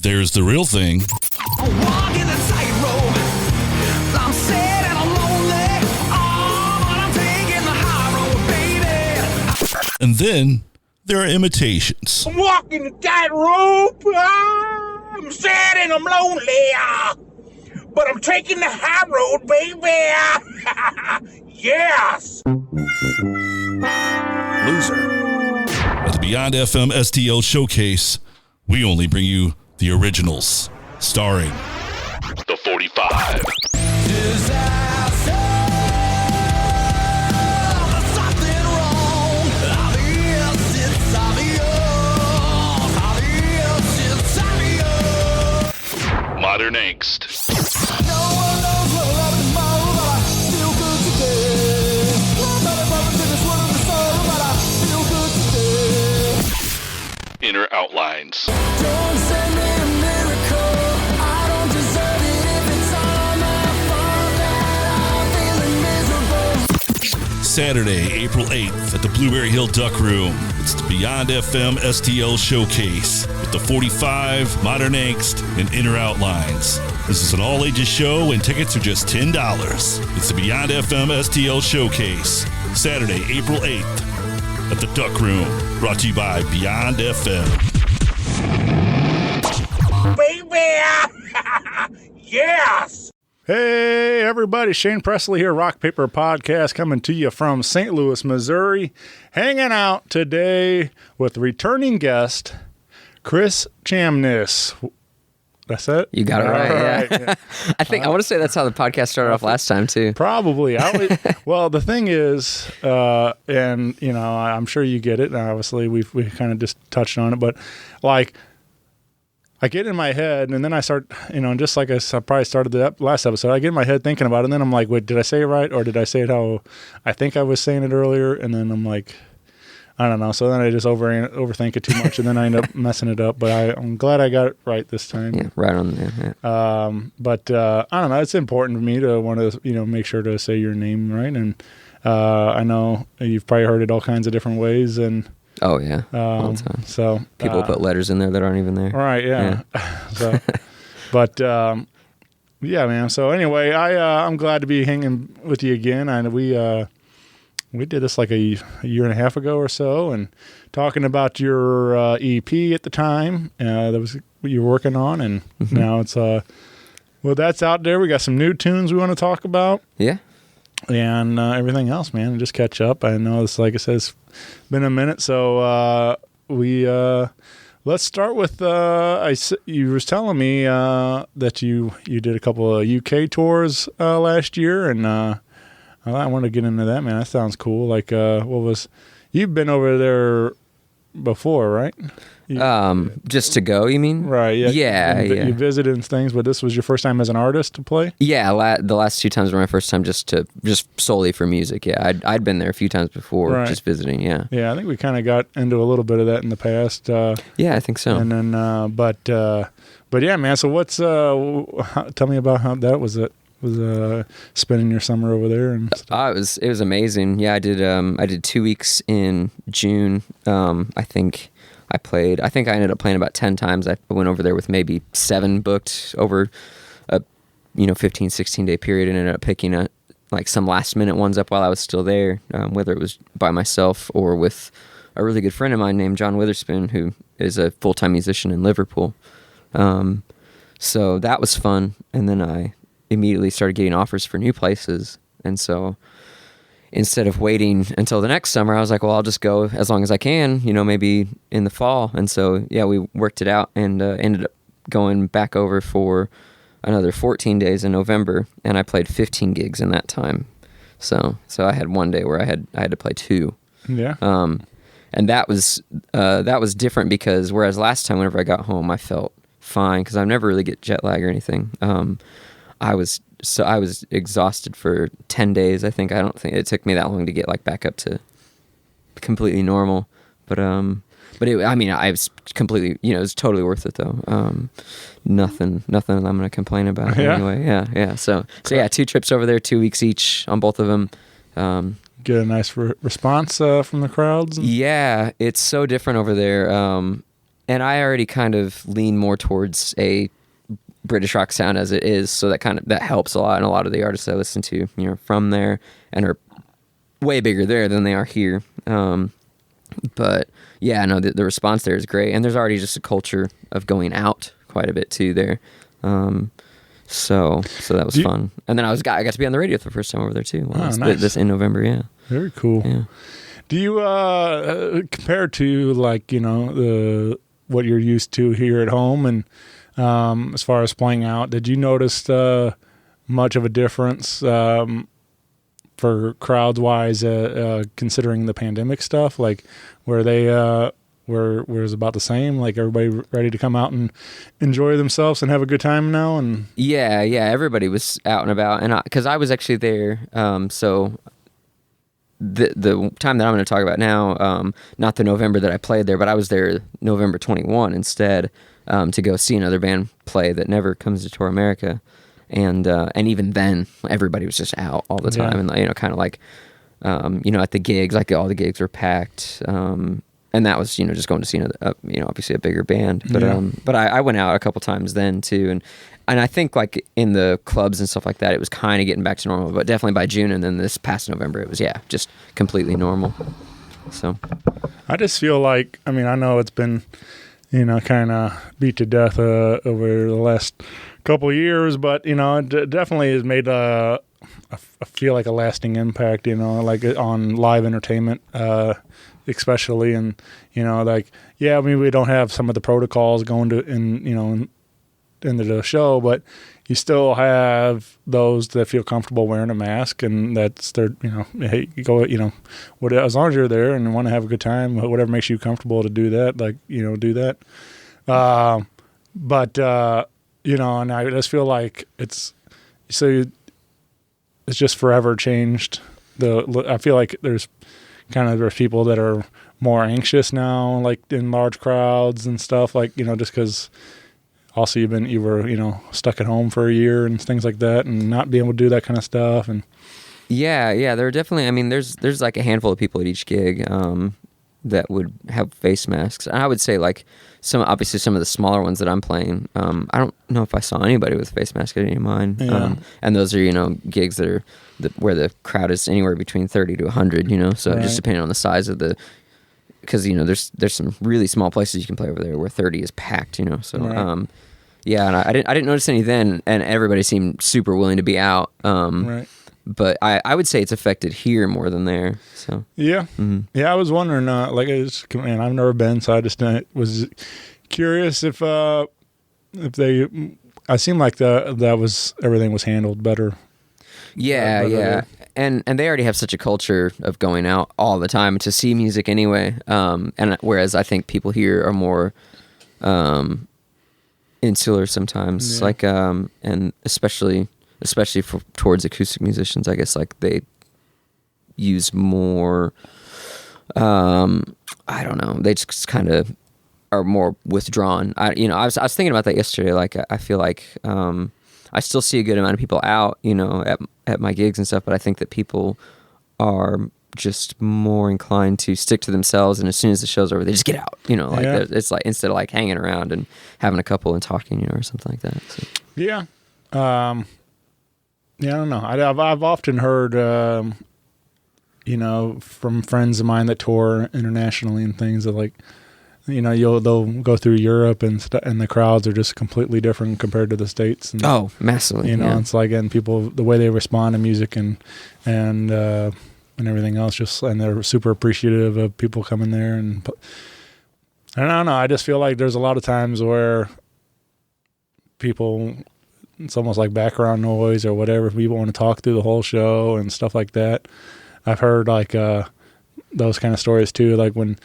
There's the real thing. I'm walking the tightrope. I'm sad and I'm lonely. Oh, but I'm taking the high road, baby. And then there are imitations. I'm walking the tightrope. I'm sad and I'm lonely. But I'm taking the high road, baby. Yes. Loser. At the Beyond FM STL Showcase, we only bring you the originals, starring the 45. Modern Angst. Inner Outlines. Don't send me a miracle. I don't deserve it if it's all my fault that I'm feeling miserable. Saturday, April 8th at the Blueberry Hill Duck Room. It's the Beyond FM STL Showcase with the 45, Modern Angst, and Inner Outlines. This is an all-ages show and tickets are just $10. It's the Beyond FM STL Showcase. Saturday, April 8th at the Duck Room. Brought to you by Beyond FM. Baby! Yes! Hey, everybody. Shane Presley here, Rock Paper Podcast, coming to you from St. Louis, Missouri. Hanging out today with returning guest, Chris Chamness. That's it? You got it right, yeah. I want to say that's how the podcast started off last time, too. Probably. Well, the thing is, and, you know, I'm sure you get it. Obviously, we kind of just touched on it, but, like, I get in my head, and then I start, you know, just like I probably started the last episode, I get in my head thinking about it, and then I'm like, wait, did I say it right, or did I say it how I think I was saying it earlier? And then I'm like, I don't know. So then I just overthink it too much, and then I end up messing it up. But I'm glad I got it right this time. Yeah, right on there. Yeah. But I don't know. It's important for me to want to, you know, make sure to say your name right. And I know you've probably heard it all kinds of different ways. And Oh, yeah. All the time. So People put letters in there that aren't even there. Right, yeah. So, but yeah, man. So anyway, I'm glad to be hanging with you again. And we did this like a year and a half ago or so, and talking about your EP at the time that was what you were working on, and now it's well, that's out there. We got some new tunes we want to talk about. Yeah. And everything else, man, and just catch up. I know it's, like I said, it's been a minute, so let's start with you was telling me that you did a couple of UK tours last year, and I want to get into that, man. That sounds cool. Like, you've been over there before, right? Just to go, you mean? Right. Yeah. Yeah. You visited and things, but this was your first time as an artist to play? Yeah. The last two times were my first time just solely for music. Yeah. I'd been there a few times before, right. Just visiting. Yeah. Yeah. I think we kind of got into a little bit of that in the past. Yeah, I think so. And then, but yeah, man. So tell me about how that was spending your summer over there and stuff. It was amazing. Yeah, I did 2 weeks in June. I think I ended up playing about 10 times. I went over there with maybe 7 booked over a 15, 16 day period, and ended up picking like some last minute ones up while I was still there, whether it was by myself or with a really good friend of mine named John Witherspoon, who is a full-time musician in Liverpool. So that was fun. And then I immediately started getting offers for new places. And so instead of waiting until the next summer, I was like, well, I'll just go as long as I can, maybe in the fall. And so, yeah, we worked it out and ended up going back over for another 14 days in November. And I played 15 gigs in that time. So I had one day where I had to play 2. Yeah. And that was different because whereas last time, whenever I got home, I felt fine because I never really get jet lag or anything. I was exhausted for 10 days. I don't think it took me that long to get back up to completely normal. But I was completely, it was totally worth it though. Nothing that I'm going to complain about anyway. Yeah. So yeah, 2 trips over there, 2 weeks each on both of them. Get a nice response from the crowds? Yeah, it's so different over there. and I already kind of lean more towards a British rock sound as it is, so that helps a lot. And a lot of the artists I listen to, from there and are way bigger there than they are here. But yeah, no, the response there is great, and there's already just a culture of going out quite a bit too there. So that was fun. And then I got to be on the radio for the first time over there too. Nice. This in November, yeah. Very cool. Yeah. Do you compare to like what you're used to here at home, and as far as playing out, did you notice much of a difference for crowds wise, considering the pandemic stuff? Like, were they were it was about the same? Like, everybody ready to come out and enjoy themselves and have a good time now? And yeah, everybody was out and about, and because I was actually there, so. The time that I'm going to talk about now, not the November that I played there, but I was there November 21 instead, to go see another band play that never comes to tour America, and even then everybody was just out all the time, and kind of like, at the gigs, like all the gigs were packed, and that was just going to see obviously a bigger band, but I went out a couple times then too, and I think like in the clubs and stuff like that, it was kind of getting back to normal, but definitely by June and then this past November, it was, just completely normal. So I just feel like, I know it's been, kind of beat to death over the last couple of years, but, it definitely has made I feel like a lasting impact, like on live entertainment, especially. And, we don't have some of the protocols going to, into the show, but you still have those that feel comfortable wearing a mask, and that's their, hey, you go, as long as you're there and want to have a good time, whatever makes you comfortable to do that, like, do that. And I just feel like it's just forever changed. I feel like there's people that are more anxious now, like in large crowds and stuff, like, just because also you were stuck at home for a year and things like that, and not being able to do that kind of stuff. And yeah, there are definitely, there's like a handful of people at each gig that would have face masks. And I would say like some of the smaller ones that I'm playing, I don't know if I saw anybody with a face mask at any of mine. Yeah. And those are gigs that are where the crowd is anywhere between 30 to 100, so right. Just depending on the size of because there's some really small places you can play over there where 30 is packed, so right. And I didn't notice any then, and everybody seemed super willing to be out. Right. But I would say it's affected here more than there. So yeah, I was wondering, I've never been, so I just was curious if they. I seemed like everything was handled better. Yeah. And they already have such a culture of going out all the time to see music anyway. And whereas I think people here are more insular sometimes, like and especially towards acoustic musicians, I guess, like they use more. I don't know. They just kind of are more withdrawn. I was thinking about that yesterday. Like I feel like I still see a good amount of people out, at my gigs and stuff, but I think that people are just more inclined to stick to themselves, and as soon as the show's over, they just get out. It's like instead of like hanging around and having a couple and talking, or something like that. So. Yeah. I don't know. I've often heard, from friends of mine that tour internationally and things that like, they'll go through Europe and the crowds are just completely different compared to the States. And, massively. It's like, and people, the way they respond to music and everything else, and they're super appreciative of people coming there. And I don't know. I just feel like there's a lot of times where people, it's almost like background noise or whatever. People want to talk through the whole show and stuff like that. I've heard like those kind of stories too, like when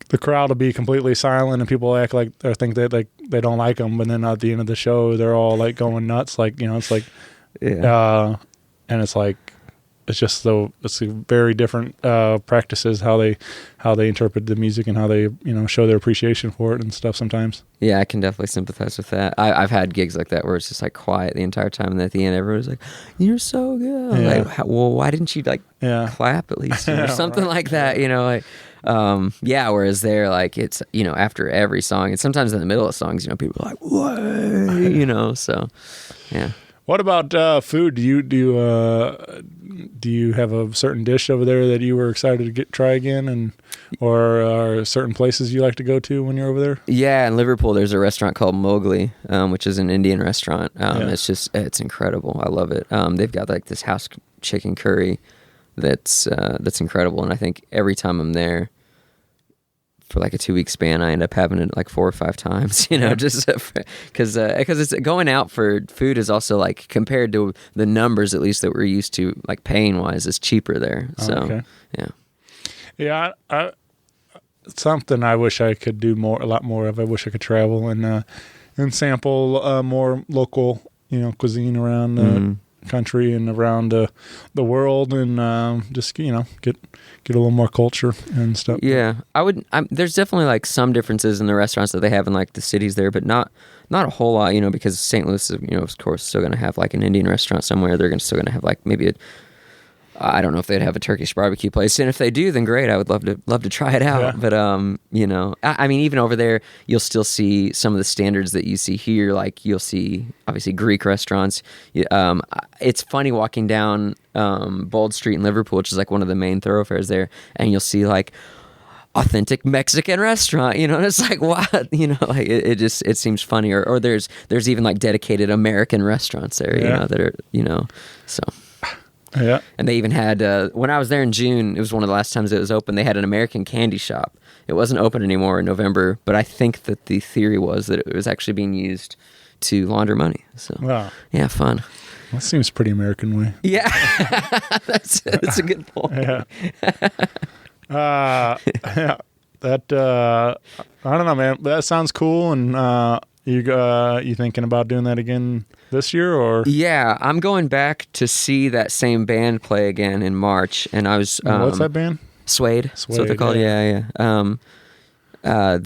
the crowd will be completely silent and people act like or think that like they don't like them, but then at the end of the show they're all like going nuts, like it's like and it's like it's just so it's very different practices how they interpret the music and how they show their appreciation for it and stuff sometimes. Yeah, I can definitely sympathize with that. I've had gigs like that where it's just like quiet the entire time, and at the end everyone's like, "You're so good." I'm like, well, why didn't you like clap at least or something like that? Whereas there, like, it's after every song, and sometimes in the middle of songs, people are like, "What?" So yeah. What about food? Do you have a certain dish over there that you were excited to try again, or are certain places you like to go to when you're over there? Yeah, in Liverpool, there's a restaurant called Mowgli, which is an Indian restaurant. It's incredible. I love it. They've got like this house chicken curry that's incredible, and I think every time I'm there for like a 2-week span, I end up having it like 4 or 5 times, just because it's going out for food is also like compared to the numbers at least that we're used to, like paying wise, is cheaper there. So it's something I wish I could do a lot more of. I wish I could travel and sample more local cuisine around the country and around the world, and just get a little more culture and stuff. Yeah, there's definitely like some differences in the restaurants that they have in like the cities there, but not a whole lot, because St. Louis is, of course, still going to have like an Indian restaurant somewhere. They're still going to have like maybe I don't know if they'd have a Turkish barbecue place, and if they do, then great. I would love to try it out. Yeah. But I mean, even over there, you'll still see some of the standards that you see here. Like you'll see obviously Greek restaurants. It's funny walking down Bold Street in Liverpool, which is like one of the main thoroughfares there, and you'll see like authentic Mexican restaurant, and it's like, what, like it seems funny. Or there's even like dedicated American restaurants there, that are, so. Yeah. And they even had, when I was there in June, it was one of the last times it was open, they had an American candy shop. It wasn't open anymore in November, but I think that the theory was that it was actually being used to launder money. So, yeah, fun. That seems pretty American way. Yeah. That's a good point. Yeah. That, I don't know, man, but that sounds cool. And, you thinking about doing that again this year, or? Yeah, I'm going back to see that same band play again in March, and I was. What's that band? Suede. That's what they're called. Yeah. But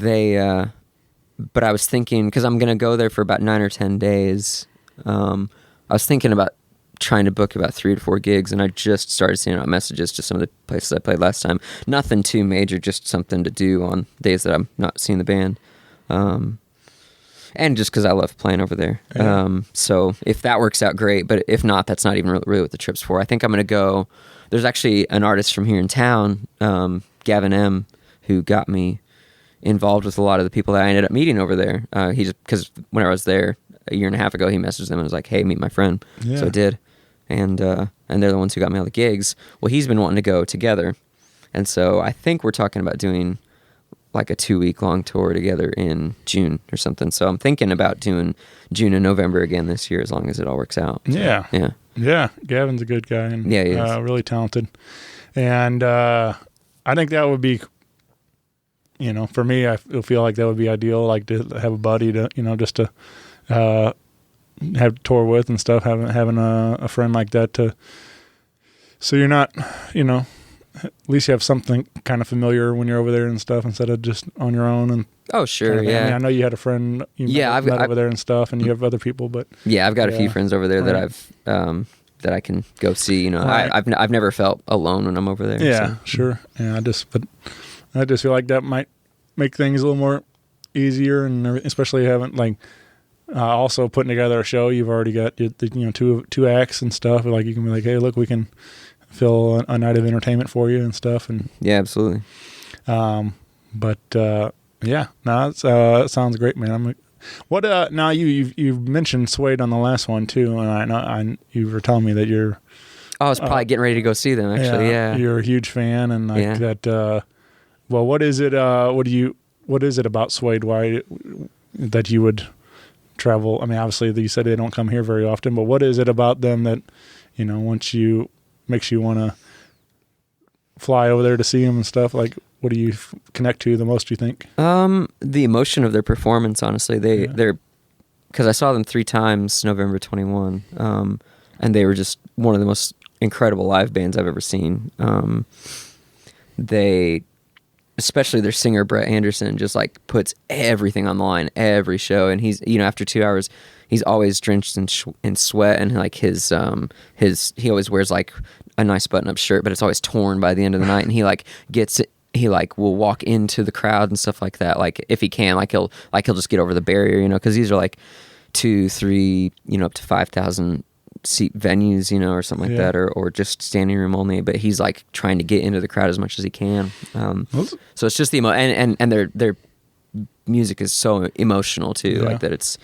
I was thinking, because I'm gonna go there for about 9 or 10 days. I was thinking about trying to book about 3 to 4 gigs, and I just started sending out messages to some of the places I played last time. Nothing too major, just something to do on days that I'm not seeing the band. And just because I love playing over there. Yeah. So if that works out, great. But if not, that's not even really what the trip's for. I think I'm going to go. There's actually an artist from here in town, Gavin M., who got me involved with a lot of the people that I ended up meeting over there. Because when I was there a year and a half ago, he messaged them and was like, "Hey, meet my friend." Yeah. So I did. And they're the ones who got me all the gigs. Well, he's been wanting to go together. And so I think we're talking about doing like a 2-week-long tour together in June or something. So I'm thinking about doing June and November again this year, as long as it all works out. So, yeah. Gavin's a good guy and he is. Really talented. And I think that would be, for me, I feel like that would be ideal, like to have a buddy to, just to have a tour with and stuff. Having a friend like that so you're not, at least you have something kind of familiar when you're over there and stuff, instead of just on your own. And oh, sure, yeah. I mean, I know you had a friend met over there and stuff, and you have other people, but yeah, I've got a few friends over there that I've that I can go see. I've never felt alone when I'm over there. Yeah, so. Sure. Yeah, I just feel like that might make things a little more easier, and especially having like also putting together a show. You've already got two acts and stuff. Like you can be like, hey, look, we can fill a night of entertainment for you and stuff. And yeah, absolutely. It sounds great, man. Now you've mentioned Suede on the last one too, and I know you were telling me that you're. I was probably getting ready to go see them. Actually, yeah. You're a huge fan, and like that. Well, what is it? What is it about Suede? Why that you would travel? I mean, obviously, you said they don't come here very often, but what is it about them that makes you want to fly over there to see them and stuff? Like, what do you connect to the most, do you think? The emotion of their performance, honestly. They're, because I saw them 3 times November 21, and they were just one of the most incredible live bands I've ever seen. Especially their singer Brett Anderson, just like puts everything on the line every show, and he's after 2 hours he's always drenched in sweat, and like his he always wears like a nice button up shirt, but it's always torn by the end of the night, and he like gets it. He like will walk into the crowd and stuff like that. Like if he can, like he'll just get over the barrier, because these are like 2, 3, up to 5,000 seat venues, or something like that, or just standing room only. But he's like trying to get into the crowd as much as he can. So it's just the and their music is so emotional too, like that. It's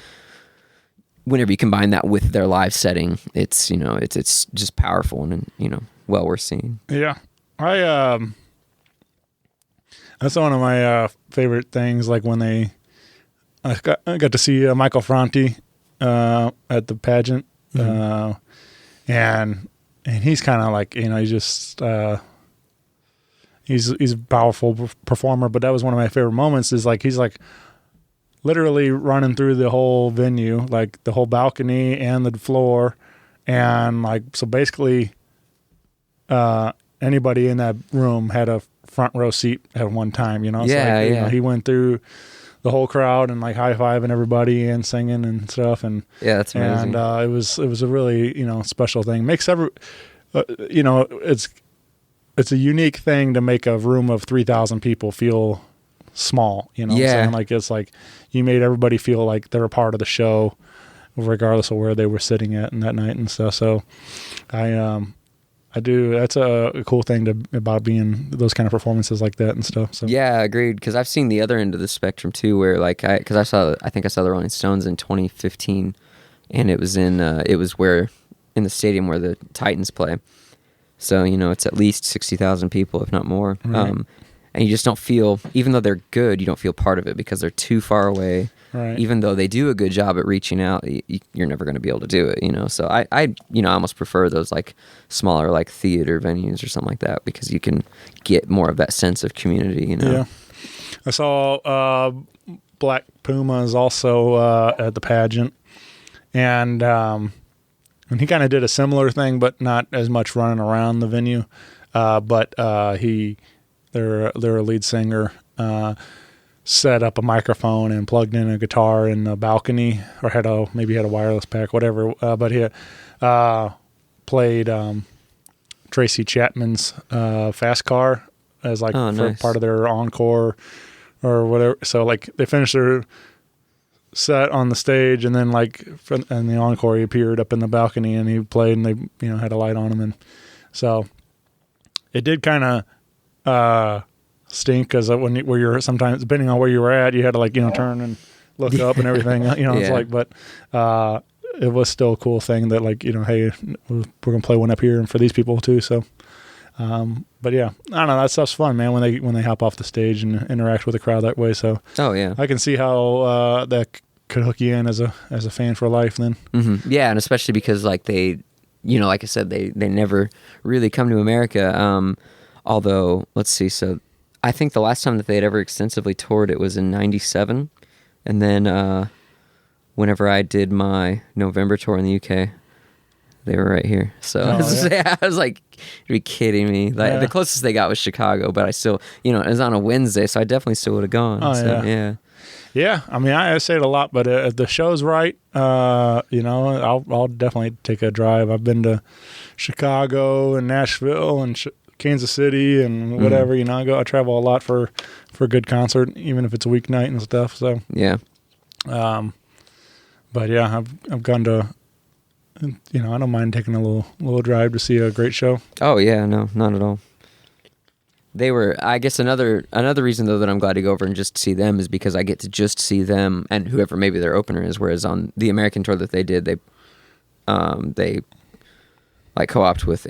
whenever you combine that with their live setting, it's it's just powerful and well worth seeing. Yeah, that's one of my favorite things. Like when I got to see Michael Franti at the pageant. And he's kind of like, he's just, he's a powerful performer, but that was one of my favorite moments is like, he's like literally running through the whole venue, like the whole balcony and the floor. And like, so basically, anybody in that room had a front row seat at one time, So he went through the whole crowd and like high-fiving everybody and singing and stuff, and that's amazing. And it was a really special thing. Makes it's a unique thing to make a room of 3,000 people feel small. What I'm saying? Like it's like you made everybody feel like they're a part of the show, regardless of where they were sitting at and that night and stuff. So I do. That's a cool thing about being those kind of performances like that and stuff. So yeah, agreed. Because I've seen the other end of the spectrum too, where like I think I saw the Rolling Stones in 2015, and it was in the stadium where the Titans play. So it's at least 60,000 people, if not more. Right. And you just don't feel, even though they're good, you don't feel part of it because they're too far away. Right. Even though they do a good job at reaching out, you're never going to be able to do it, So I almost prefer those like smaller like theater venues or something like that because you can get more of that sense of community, Yeah. I saw Black Pumas also at the pageant, and he kind of did a similar thing, but not as much running around the venue. But their lead singer set up a microphone and plugged in a guitar in the balcony, or maybe had a wireless pack, whatever. But he played Tracy Chapman's Fast Car as like for part of their encore or whatever. So like they finished their set on the stage, and then like in the encore he appeared up in the balcony and he played, and they had a light on him, and so it did kind of stink because where you're sometimes depending on where you were at, you had to like turn and look up and everything. It's like, but it was still a cool thing that like hey, we're gonna play one up here and for these people too. So, but yeah, I don't know, that stuff's fun, man. When they hop off the stage and interact with the crowd that way. So I can see how that could hook you in as a fan for life. Then yeah, and especially because like they, like I said, they never really come to America. Although let's see, so. I think the last time that they had ever extensively toured, it was in '97, and then whenever I did my November tour in the UK, they were right here. So I was like, "You're kidding me!" Like the closest they got was Chicago, but I still, it was on a Wednesday, so I definitely still would have gone. Yeah. I mean, I say it a lot, but if the show's right, I'll definitely take a drive. I've been to Chicago and Nashville and Kansas City and whatever, I travel a lot for a good concert, even if it's a weeknight and stuff. So yeah, but yeah, I've gone to, I don't mind taking a little drive to see a great show. Oh yeah, no, not at all. They were, I guess, another reason though that I'm glad to go over and just see them is because I get to just see them and whoever maybe their opener is. Whereas on the American tour that they did, they like co-opt with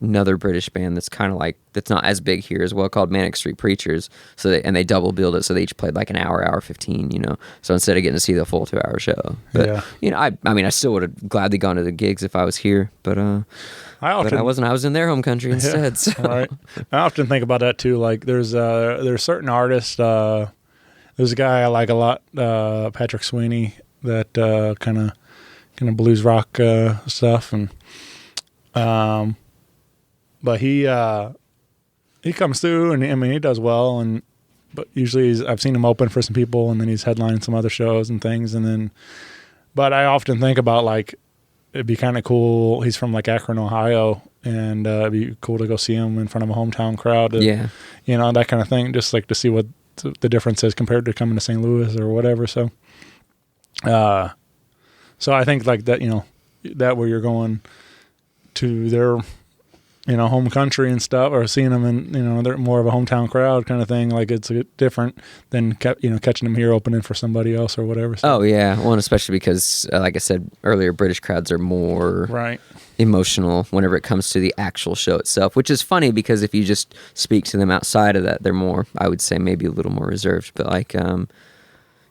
another British band that's kind of like, that's not as big here as well, called Manic Street Preachers. So they double billed it, so they each played like an hour 15, so instead of getting to see the full 2 hour show. But I mean I still would have gladly gone to the gigs if I was here, but I wasn't. I was in their home country instead. So. Right. I often think about that too. Like there's certain artists, there's a guy I like a lot, Patrick Sweeney, that kind of blues rock stuff, and but he comes through, and I mean, he does well, but usually I've seen him open for some people, and then he's headlining some other shows and things, but I often think about, like, it'd be kind of cool. He's from, like, Akron, Ohio, and it'd be cool to go see him in front of a hometown crowd. You know, that kind of thing, just like to see what the difference is compared to coming to St. Louis or whatever. So, so I think, like, that, you know, that where you're going to their, you know, home country and stuff, or seeing them in, you know, they're more of a hometown crowd kind of thing. Like, it's different than, you know, catching them here opening for somebody else or whatever. So. Oh yeah, well, and especially because, like I said earlier, British crowds are more emotional whenever it comes to the actual show itself. Which is funny because if you just speak to them outside of that, they're more, I would say, maybe a little more reserved. But like,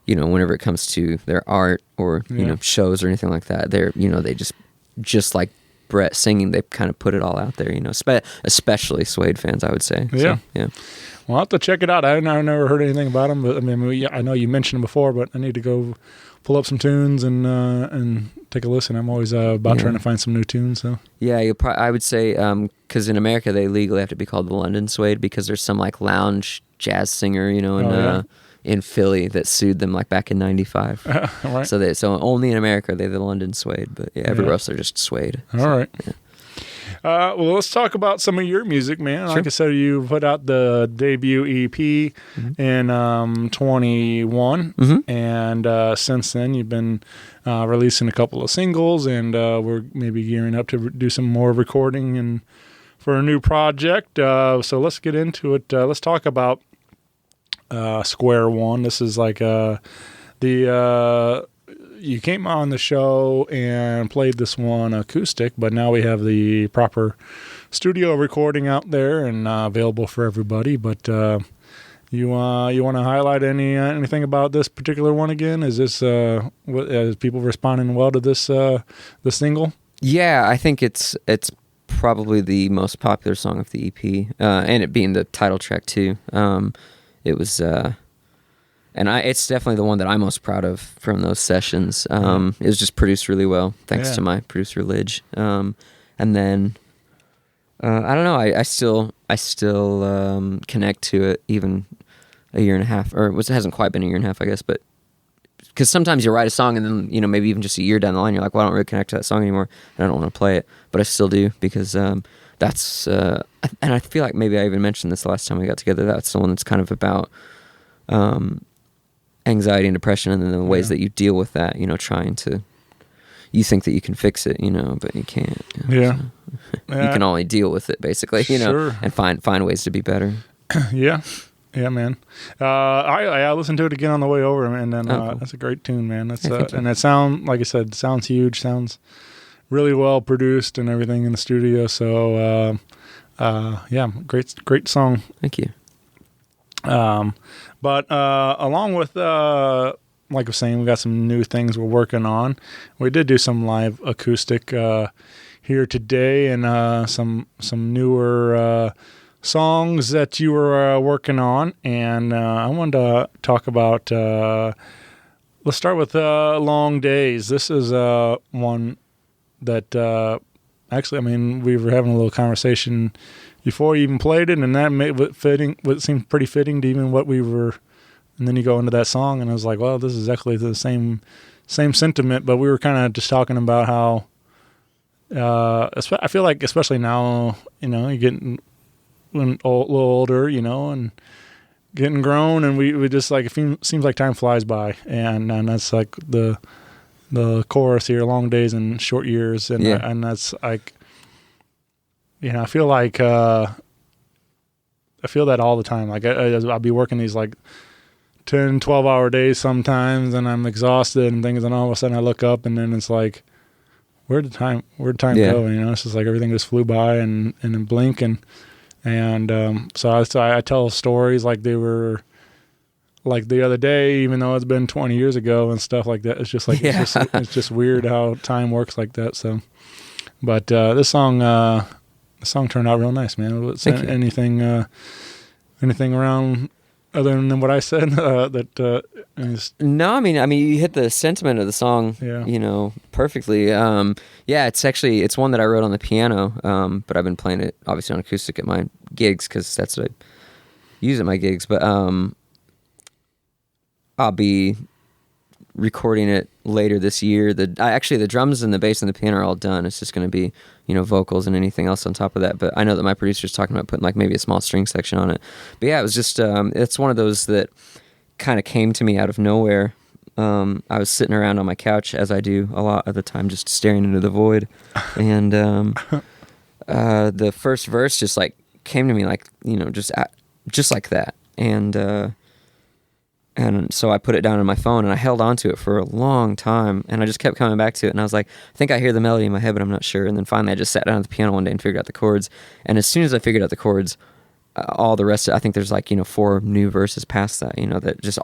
you know, whenever it comes to their art or you know, shows or anything like that, they're, you know, they just like Brett singing, they kind of put it all out there, you know, especially Suede fans, I would say. Yeah. So, yeah. Well, I'll have to check it out. I've never heard anything about them, but I mean, I know you mentioned them before, but I need to go pull up some tunes and take a listen. I'm always about trying to find some new tunes. So yeah, I would say, because in America they legally have to be called the London Suede because there's some like lounge jazz singer, you know, in Philly that sued them like back in '95. Right. So only in America they're the London Suede, but everywhere else they're just Suede. All right. Yeah. Well, let's talk about some of your music, man. Sure. Like I said, you put out the debut EP in 21, and since then you've been releasing a couple of singles, and we're maybe gearing up to do some more recording and for a new project. So let's get into it. Let's talk about Square One. This is like you came on the show and played this one acoustic, but now we have the proper studio recording out there and available for everybody. But you want to highlight anything about this particular one again? Is this is people responding well to this the single? Yeah, I think it's probably the most popular song of the EP, and it being the title track too. It was. And it's definitely the one that I'm most proud of from those sessions. It was just produced really well, thanks to my producer Lidge. And then I don't know, I still connect to it even a year and a half, or it hasn't quite been a year and a half, I guess. But because sometimes you write a song and then, you know, maybe even just a year down the line, you're like, well, I don't really connect to that song anymore, and I don't want to play it, but I still do because that's and I feel like maybe I even mentioned this the last time we got together. That's the one that's kind of about anxiety and depression, and then the ways that you deal with that, you know, you think that you can fix it, you know, but you can't. You know, so you can only deal with it, basically, you know, and find ways to be better. Yeah, man. I listened to it again on the way over, and then cool. That's a great tune, man. That's and it like I said, sounds huge, sounds really well produced and everything in the studio. So yeah, great song. Thank you. But along with, like I was saying, we got some new things we're working on. We did do some live acoustic here today, and some newer songs that you were working on. And I wanted to talk about. Let's start with "Long Days." This is one that actually, I mean, we were having a little conversation before you even played it, and that what seemed pretty fitting to even what we were. And then you go into that song, and I was like, well, this is exactly the same sentiment, but we were kind of just talking about how I feel like, especially now, you know, you're getting a little older, you know, and getting grown, and we just like, it seems like time flies by, and that's like the chorus here, long days and short years, and that's like, you know, I feel like I feel that all the time. Like I'll be working these like 10, 12-hour days sometimes, and I'm exhausted and things, and all of a sudden I look up, and then it's like, where'd time go? You know, it's just like everything just flew by and in a blink, and so I tell stories like they were like the other day, even though it's been 20 years ago and stuff like that. It's just like it's just weird how time works like that. So, but this song turned out real nice, man. Anything around other than what I said? No, I mean, you hit the sentiment of the song, perfectly. It's one that I wrote on the piano, but I've been playing it obviously on acoustic at my gigs because that's what I use at my gigs. But I'll be recording it later this year. The drums and the bass and the piano are all done. It's just going to be, vocals and anything else on top of that. But I know that my producer's talking about putting like maybe a small string section on it. But yeah, it was just, it's one of those that kind of came to me out of nowhere. I was sitting around on my couch, as I do a lot of the time, just staring into the void. And the first verse just like came to me like, just like that. And so I put it down on my phone and I held on to it for a long time and I just kept coming back to it and I was like, I think I hear the melody in my head, but I'm not sure. And then finally I just sat down at the piano one day and figured out the chords. And as soon as I figured out the chords, all the rest, I think there's like, 4 new verses past that, that just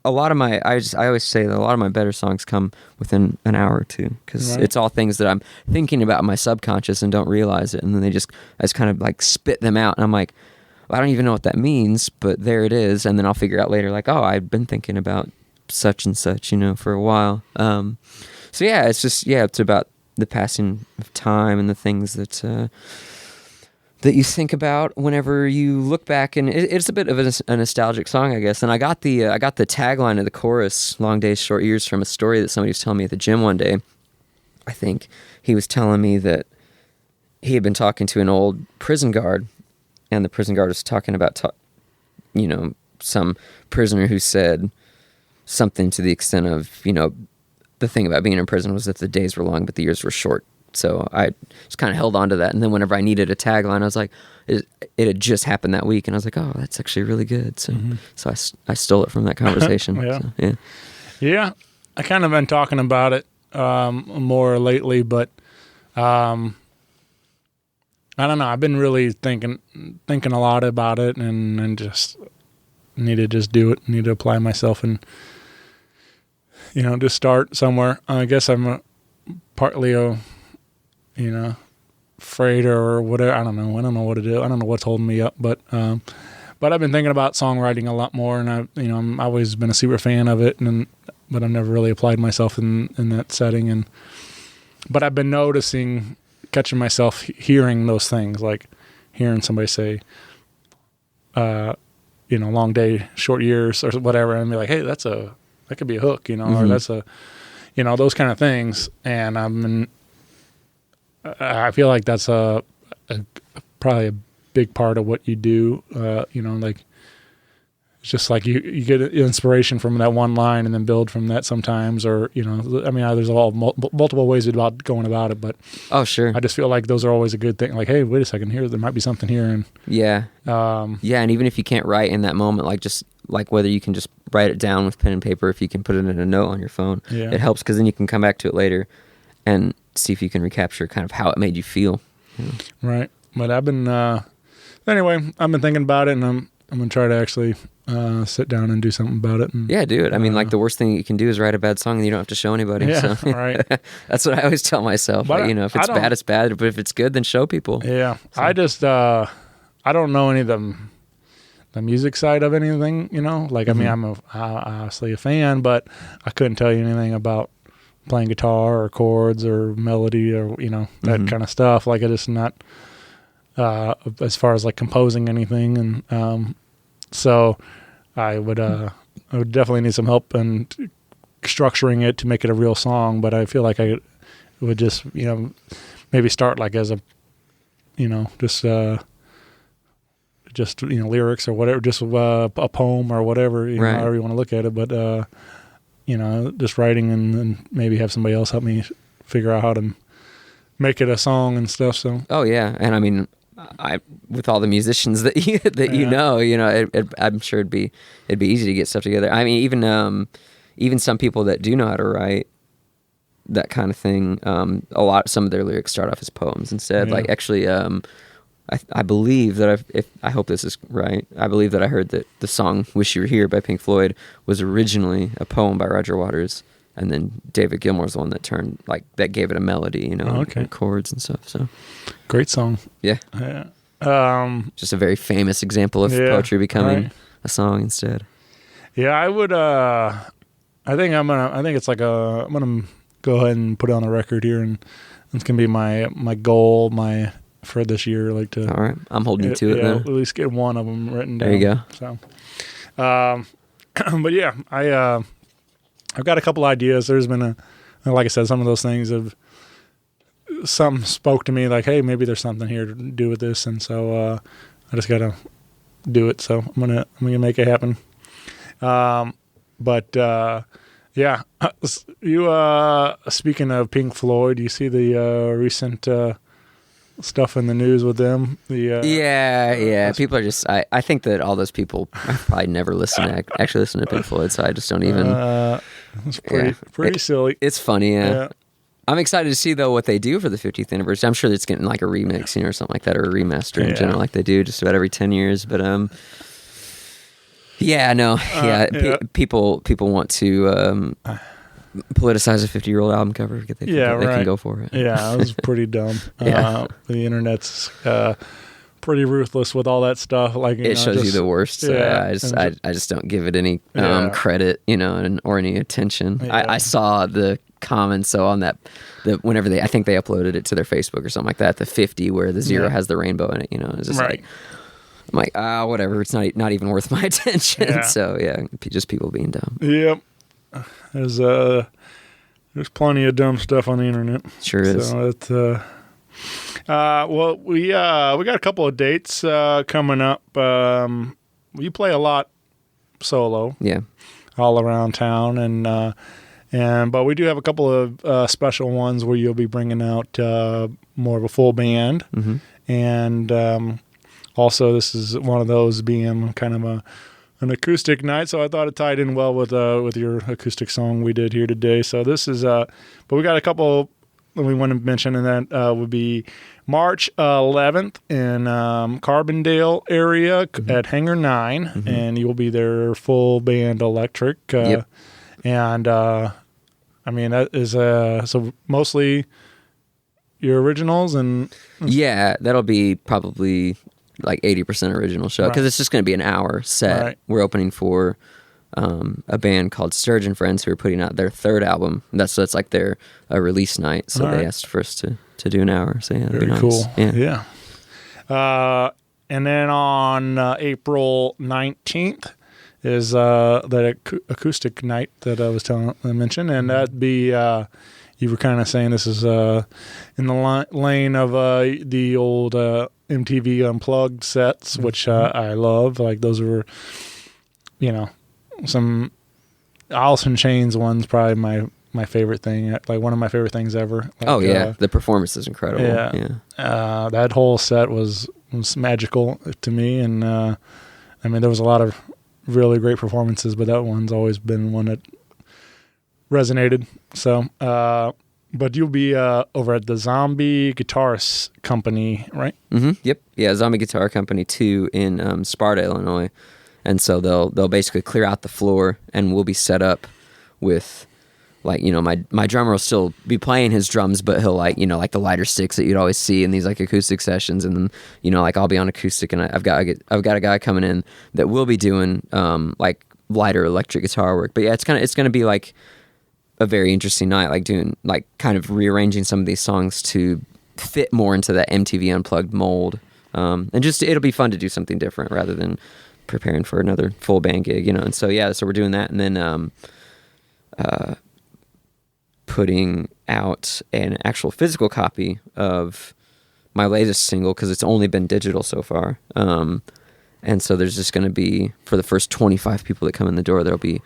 a lot of my, I always say that a lot of my better songs come within an hour or two because it's all things that I'm thinking about in my subconscious and don't realize it. And then I just kind of like spit them out and I'm like, I don't even know what that means, but there it is. And then I'll figure out later, like, oh, I've been thinking about such and such, for a while. So yeah, it's just, it's about the passing of time and the things that you think about whenever you look back. And it's a bit of a nostalgic song, I guess. And I got the tagline of the chorus, "Long days, short years," from a story that somebody was telling me at the gym one day. I think he was telling me that he had been talking to an old prison guard. And the prison guard was talking about, some prisoner who said something to the extent of, the thing about being in prison was that the days were long, but the years were short. So I just kind of held on to that. And then whenever I needed a tagline, I was like, it had just happened that week. And I was like, oh, that's actually really good. So so I stole it from that conversation. Yeah. I kind of been talking about it more lately, but I don't know. I've been really thinking a lot about it, and just need to just do it. Need to apply myself, and just start somewhere. I guess I'm partly afraid or whatever. I don't know. I don't know what to do. I don't know what's holding me up, but I've been thinking about songwriting a lot more, and I've always been a super fan of it, but I've never really applied myself in that setting, but I've been catching myself hearing those things, like hearing somebody say, long day, short years, or whatever, and be like, hey, that could be a hook, or that's those kind of things. And I feel like that's probably a big part of what you do. Like it's just like you get inspiration from that one line and then build from that sometimes, or there's multiple ways about going about it, but oh sure, I just feel like those are always a good thing. Like, hey, wait a second, here there might be something here, and and even if you can't write in that moment, like just like whether you can just write it down with pen and paper, if you can put it in a note on your phone, it helps because then you can come back to it later and see if you can recapture kind of how it made you feel. Right. But I've been I've been thinking about it, and I'm gonna try to actually sit down and do something about it. And, do it. I mean, like the worst thing you can do is write a bad song and you don't have to show anybody. Yeah, so. Right. That's what I always tell myself. But if it's bad, it's bad. But if it's good, then show people. Yeah. So. I just I don't know any of the music side of anything. Like I mean, I'm obviously a fan, but I couldn't tell you anything about playing guitar or chords or melody or that kind of stuff. Like I just not as far as like composing anything, and so I would definitely need some help in structuring it to make it a real song. But I feel like I would just maybe start like as a just lyrics or whatever, just a poem or whatever, right. However you want to look at it. But just writing and maybe have somebody else help me figure out how to make it a song and stuff. So and I mean, with all the musicians that I'm sure it'd be easy to get stuff together. I mean, even some people that do know how to write that kind of thing, some of their lyrics start off as poems instead. Like actually, I believe that I hope this is right. I believe that I heard that the song "Wish You Were Here" by Pink Floyd was originally a poem by Roger Waters, and then David Gilmour's the one that gave it a melody, and chords and stuff. So great song. Yeah. Just a very famous example of poetry becoming a song instead. Yeah, I would. I think I'm it's like I'm gonna go ahead and put it on the record here, and it's gonna be my goal for this year. Like to. All right, I'm holding you to it then. At least get one of them written down. There you go. So, but yeah, I've got a couple ideas. There's been like I said, some of those things some spoke to me like, hey, maybe there's something here to do with this, and so I just gotta do it. So I'm gonna make it happen. But yeah, you speaking of Pink Floyd, you see the recent stuff in the news with them. People are just. I think that all those people probably never actually listen to Pink Floyd, so I just don't even. It's pretty silly. It's funny. Yeah. I'm excited to see though what they do for the 50th anniversary. I'm sure it's getting like a remix, or something like that, or a remaster in general, like they do just about every 10 years. But people want to politicize a 50-year-old album cover. They can go for it. Yeah, it was pretty dumb. The internet's pretty ruthless with all that stuff. Like it shows you the worst. So I just don't give it any credit, or any attention. Yeah. I saw the comments on that whenever I think they uploaded it to their Facebook or something like that, the 50 where the 0 has the rainbow in it, it's just like I'm like, whatever, it's not even worth my attention. Yeah. So just people being dumb. Yep. There's plenty of dumb stuff on the internet. Sure is. So it's well, we got a couple of dates coming up. You play a lot solo. Yeah. All around town, but we do have a couple of special ones where you'll be bringing out more of a full band. Mm-hmm. And also this is one of those being kind of an acoustic night, so I thought it tied in well with your acoustic song we did here today. So this is but we got a couple that we want to mention, and that would be March 11th in Carbondale area at Hangar 9, and you'll be there full band electric. And I mean, that is so mostly your originals, and that'll be probably like 80% original show, because it's just going to be an hour set. Right. We're opening for a band called Sturgeon Friends, who are putting out their third album. So it's like their release night. So they asked for us to do an hour. So that'd be nice. Cool. Yeah. And then on April 19th is that acoustic night that I mentioned, and that'd be you were kind of saying this is in the lane of the old MTV Unplugged sets, which I love. Like those were, some Alice in Chains one's probably my favorite thing, like one of my favorite things ever. Like, the performance is incredible. Yeah. That whole set was magical to me, and I mean there was a lot of really great performances, but that one's always been one that resonated. So, but you'll be over at the Zombie Guitar Company, right? Mm-hmm. Yep. Yeah, Zombie Guitar Company 2 in Sparta, Illinois. And so they'll basically clear out the floor, and we'll be set up with, like, my drummer will still be playing his drums, but he'll like the lighter sticks that you'd always see in these like acoustic sessions, and then like I'll be on acoustic, and I've got a guy coming in that will be doing like lighter electric guitar work. But yeah, it's gonna be like a very interesting night, like doing like kind of rearranging some of these songs to fit more into that MTV Unplugged mold, and just it'll be fun to do something different rather than preparing for another full band gig, and so we're doing that, and then putting out an actual physical copy of my latest single, because it's only been digital so far, and so there's just going to be, for the first 25 people that come in the door, there'll be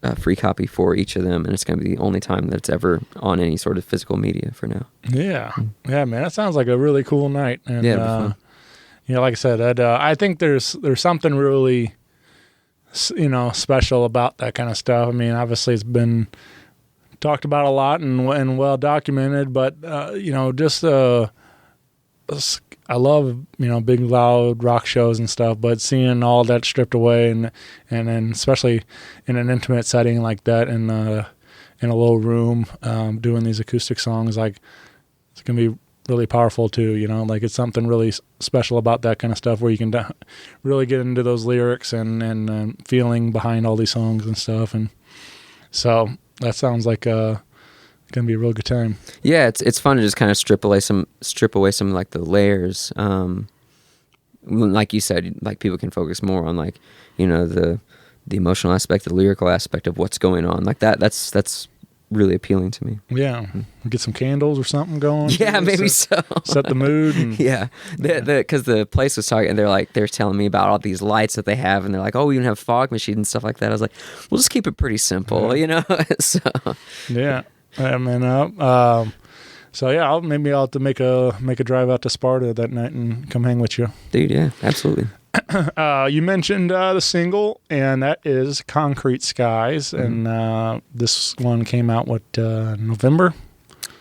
a free copy for each of them, and it's going to be the only time that it's ever on any sort of physical media for now. Yeah man, that sounds like a really cool night. And it'll be fun. Like I said, I think there's something really, special about that kind of stuff. I mean, obviously it's been talked about a lot and well documented, but just I love big loud rock shows and stuff, but seeing all that stripped away and then especially in an intimate setting like that in a little room, doing these acoustic songs, like it's gonna be really powerful too. Like it's something really special about that kind of stuff where you can really get into those lyrics and feeling behind all these songs and stuff. And so that sounds like gonna be a real good time. Yeah, it's fun to just kind of strip away some like the layers. Like you said, like people can focus more on like the emotional aspect, the lyrical aspect of what's going on. Like that's really appealing to me. Yeah, get some candles or something going. Yeah, maybe so. Set the mood. And, yeah, because the place was talking, and they're telling me about all these lights that they have, and they're like, oh, we even have fog machines and stuff like that. I was like, we'll just keep it pretty simple, So yeah, so yeah, I'll have to make a drive out to Sparta that night and come hang with you, dude. Yeah, absolutely. You mentioned the single, and that is Concrete Skies, and this one came out November?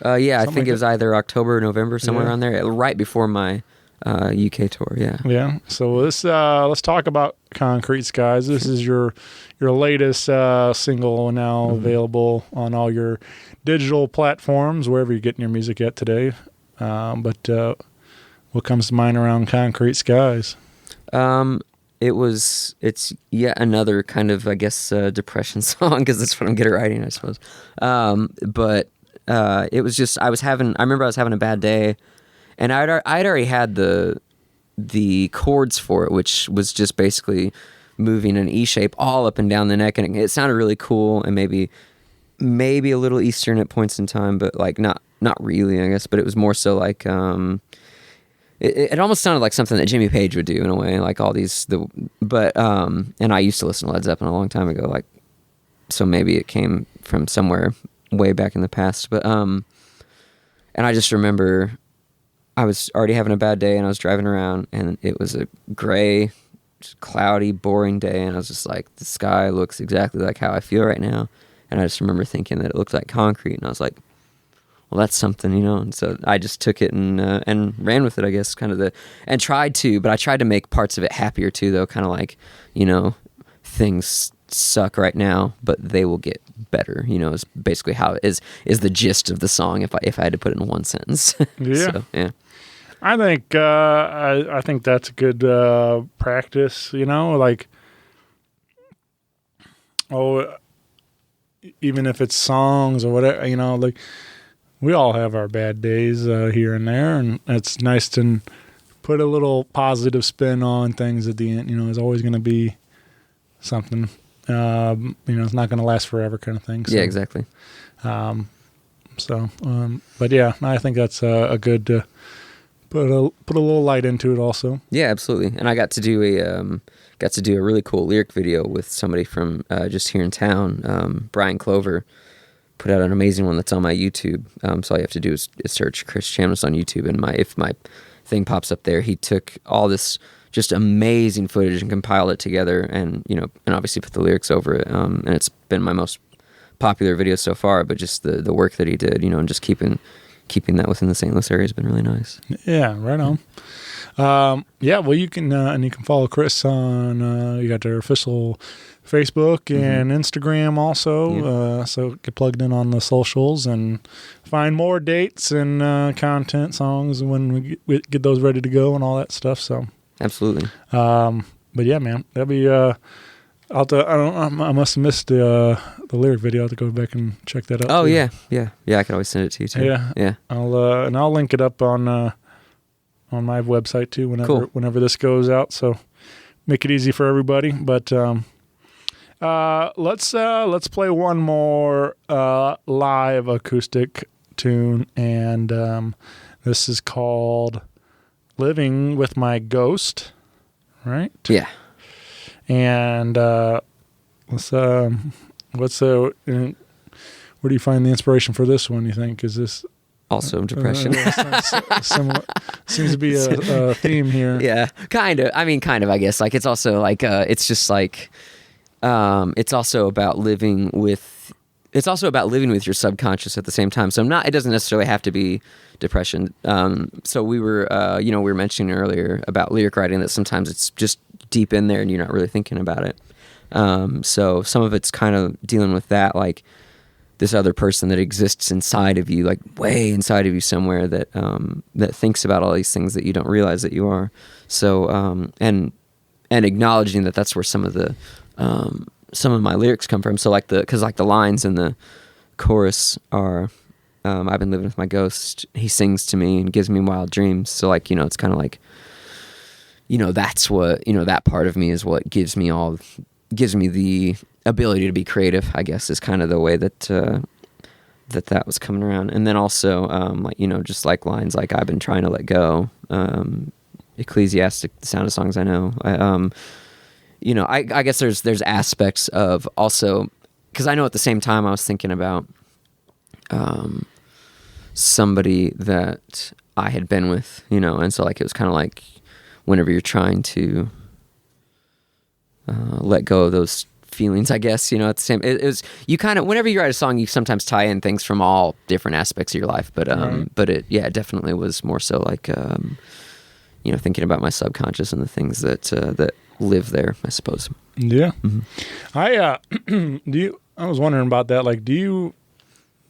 Yeah, I think it was either October or November, somewhere around there, right before my UK tour. Yeah. So let's talk about Concrete Skies. This is your latest single, now available on all your digital platforms, wherever you're getting your music at today. But what comes to mind around Concrete Skies? It's yet another kind of, I guess, depression song, because that's what I'm good at writing, I suppose. But it was just, I remember I was having a bad day, and I'd already had the chords for it, which was just basically moving an E shape all up and down the neck, and it sounded really cool, and maybe a little Eastern at points in time, but like not really, I guess. But it was more so like it almost sounded like something that Jimmy Page would do in a way, like all these and I used to listen to Led Zeppelin a long time ago, like, so maybe it came from somewhere way back in the past. But and I just remember I was already having a bad day, and I was driving around, and it was a gray, cloudy, boring day, and I was just like, the sky looks exactly like how I feel right now. And I just remember thinking that it looked like concrete, and I was like, well, that's something, And so I just took it and ran with it, I guess, but I tried to make parts of it happier too, though, kind of like, things suck right now, but they will get better, is basically how it is the gist of the song, if I had to put it in one sentence. Yeah. So, yeah. I think I think that's a good practice, like, even if it's songs or whatever, like, we all have our bad days here and there, and it's nice to put a little positive spin on things at the end. There's always going to be something, it's not going to last forever kind of thing. So, yeah, exactly. But yeah, I think that's a good put a little light into it also. Yeah, absolutely. And I got to do a really cool lyric video with somebody from just here in town, Brian Clover. Put out an amazing one that's on my YouTube. So all you have to do is search Chris Chamness on YouTube, and if my thing pops up there, he took all this just amazing footage and compiled it together, and and obviously put the lyrics over it. And it's been my most popular video so far. But just the work that he did, and just keeping that within the St. Louis area has been really nice. Yeah, right on. Well, you can follow Chris on. You got their official Facebook and Instagram also. Yeah. So get plugged in on the socials and find more dates and content, songs when we get those ready to go and all that stuff. So absolutely. But yeah, man, that'd be. I must have missed the lyric video. I have to go back and check that out. Oh too. Yeah. I could always send it to you too. Yeah. I'll link it up on my website too whenever this goes out. So make it easy for everybody. But let's play one more live acoustic tune, and this is called "Living with My Ghost." Right? Yeah. And where do you find the inspiration for this one, you think? Is this also depression? Similar, seems to be a theme here. Yeah, kind of. I mean, kind of, I guess. Like, it's also like, it's just like, it's also about living with your subconscious at the same time. So it doesn't necessarily have to be depression. So we were mentioning earlier about lyric writing, that sometimes it's just deep in there and you're not really thinking about it. So some of it's kind of dealing with that, like, this other person that exists inside of you, like way inside of you somewhere, that that thinks about all these things that you don't realize that you are. So and acknowledging that that's where some of my lyrics come from. So because the lines in the chorus are, I've been living with my ghost. He sings to me and gives me wild dreams. So like, it's kind of like, that's what, that part of me is what gives me the ability to be creative, I guess, is kind of the way that that was coming around. And then also, just like lines like I've been trying to let go, Ecclesiastic, the Sound of Songs I Know. I guess there's aspects of also, because I know at the same time I was thinking about somebody that I had been with, and so like it was kind of like whenever you're trying to let go of those feelings, I guess, at the same, it was, you kind of, whenever you write a song, you sometimes tie in things from all different aspects of your life, but it definitely was more so like, thinking about my subconscious and the things that live there, I suppose. Yeah. Mm-hmm. I was wondering about that. Like, do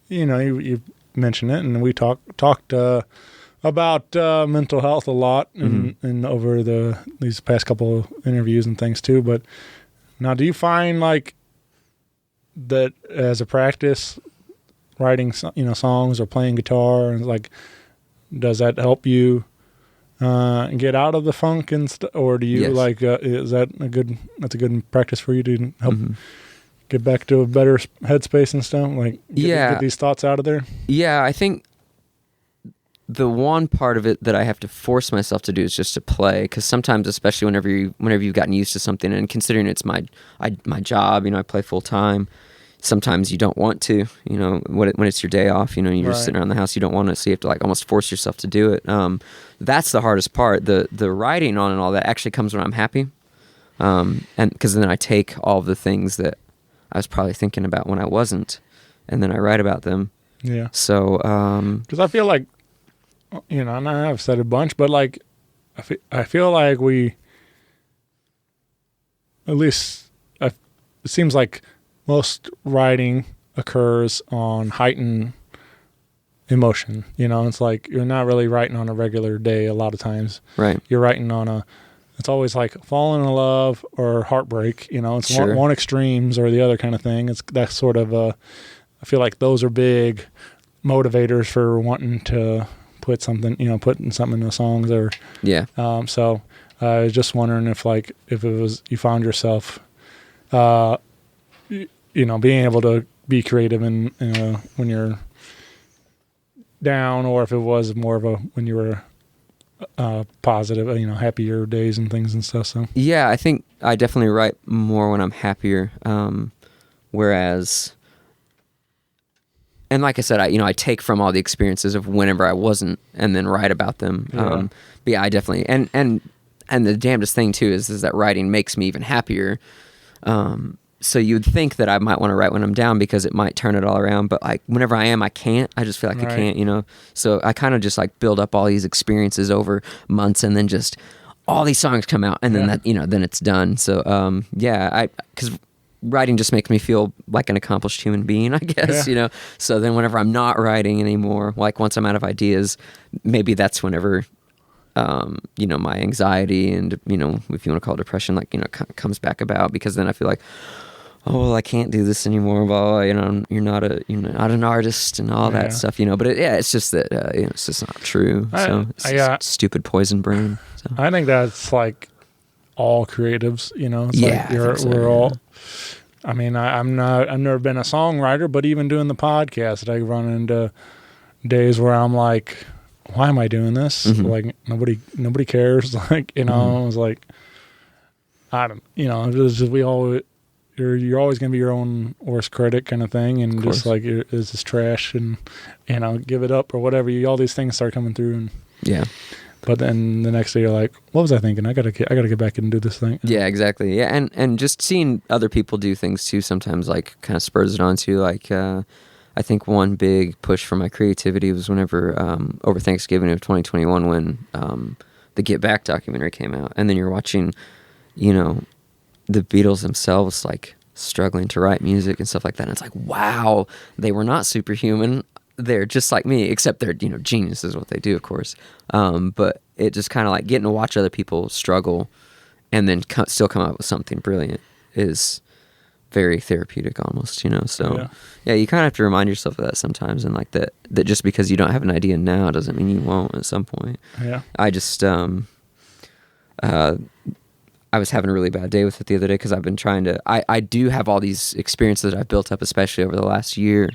you mentioned it, and we talked about mental health a lot and over these past couple of interviews and things too. But now, do you find like that as a practice, writing songs or playing guitar, and like, does that help you get out of the funk and or do you is that that's a good practice for you to help get back to a better headspace and stuff, like get these thoughts out of there? Yeah, I think the one part of it that I have to force myself to do is just to play, because sometimes, especially whenever you've gotten used to something, and considering it's my job, I play full time. Sometimes you don't want to, when it's your day off, you're just sitting around the house, you don't want to, so you have to like almost force yourself to do it. That's the hardest part. The writing on and all that actually comes when I'm happy, and because then I take all of the things that I was probably thinking about when I wasn't, and then I write about them. Yeah. So, because I feel like, and I've said a bunch, but like, I feel like we, at least, it seems like most writing occurs on heightened emotion. It's like you're not really writing on a regular day a lot of times. Right. You're writing on it's always like falling in love or heartbreak. It's Sure. one extremes or the other kind of thing. It's that sort of I feel like those are big motivators for wanting to put something, putting something in the songs or. Yeah. So I was just wondering if it was, you found yourself, being able to be creative and when you're down, or if it was more of when you were positive, happier days and things and stuff. So yeah, I think I definitely write more when I'm happier. Whereas, and like I said, I take from all the experiences of whenever I wasn't, and then write about them. Yeah. But yeah, I definitely, and the damnedest thing too is that writing makes me even happier. So you'd think that I might want to write when I'm down because it might turn it all around, but like whenever I am, I can't. I just feel like I can't, So I kind of just like build up all these experiences over months, and then just all these songs come out, and then then it's done. So because writing just makes me feel like an accomplished human being, I guess, So then whenever I'm not writing anymore, like once I'm out of ideas, maybe that's whenever my anxiety and, if you want to call it depression, comes back about, because then I feel like, oh, well, I can't do this anymore, blah, blah, you're not an artist and all that stuff, but it's just that, it's just not true. So it's just stupid poison brain. So. I think that's like all creatives, it's we're all, I mean, I've never been a songwriter, but even doing the podcast, I run into days where I'm like, why am I doing this? Mm-hmm. Like nobody cares. Like, I was like, I don't, it's just, you're always going to be your own worst critic kind of thing. And just like, is this trash? And, give it up or whatever. All these things start coming through. And yeah. But then the next day you're like, what was I thinking? I gotta get back and do this thing. Yeah, exactly. Yeah. And just seeing other people do things too, sometimes like kind of spurs it on too. Like, I think one big push for my creativity was whenever, over Thanksgiving of 2021, when the Get Back documentary came out. And then you're watching, the Beatles themselves, like, struggling to write music and stuff like that. And it's like, wow, they were not superhuman. They're just like me, except they're, geniuses what they do, of course. But it just kind of like getting to watch other people struggle and then still come up with something brilliant is very therapeutic almost, So yeah, you kind of have to remind yourself of that sometimes, and like that just because you don't have an idea now doesn't mean you won't at some point. Yeah. I just I was having a really bad day with it the other day because I've been trying to. I do have all these experiences that I've built up, especially over the last year,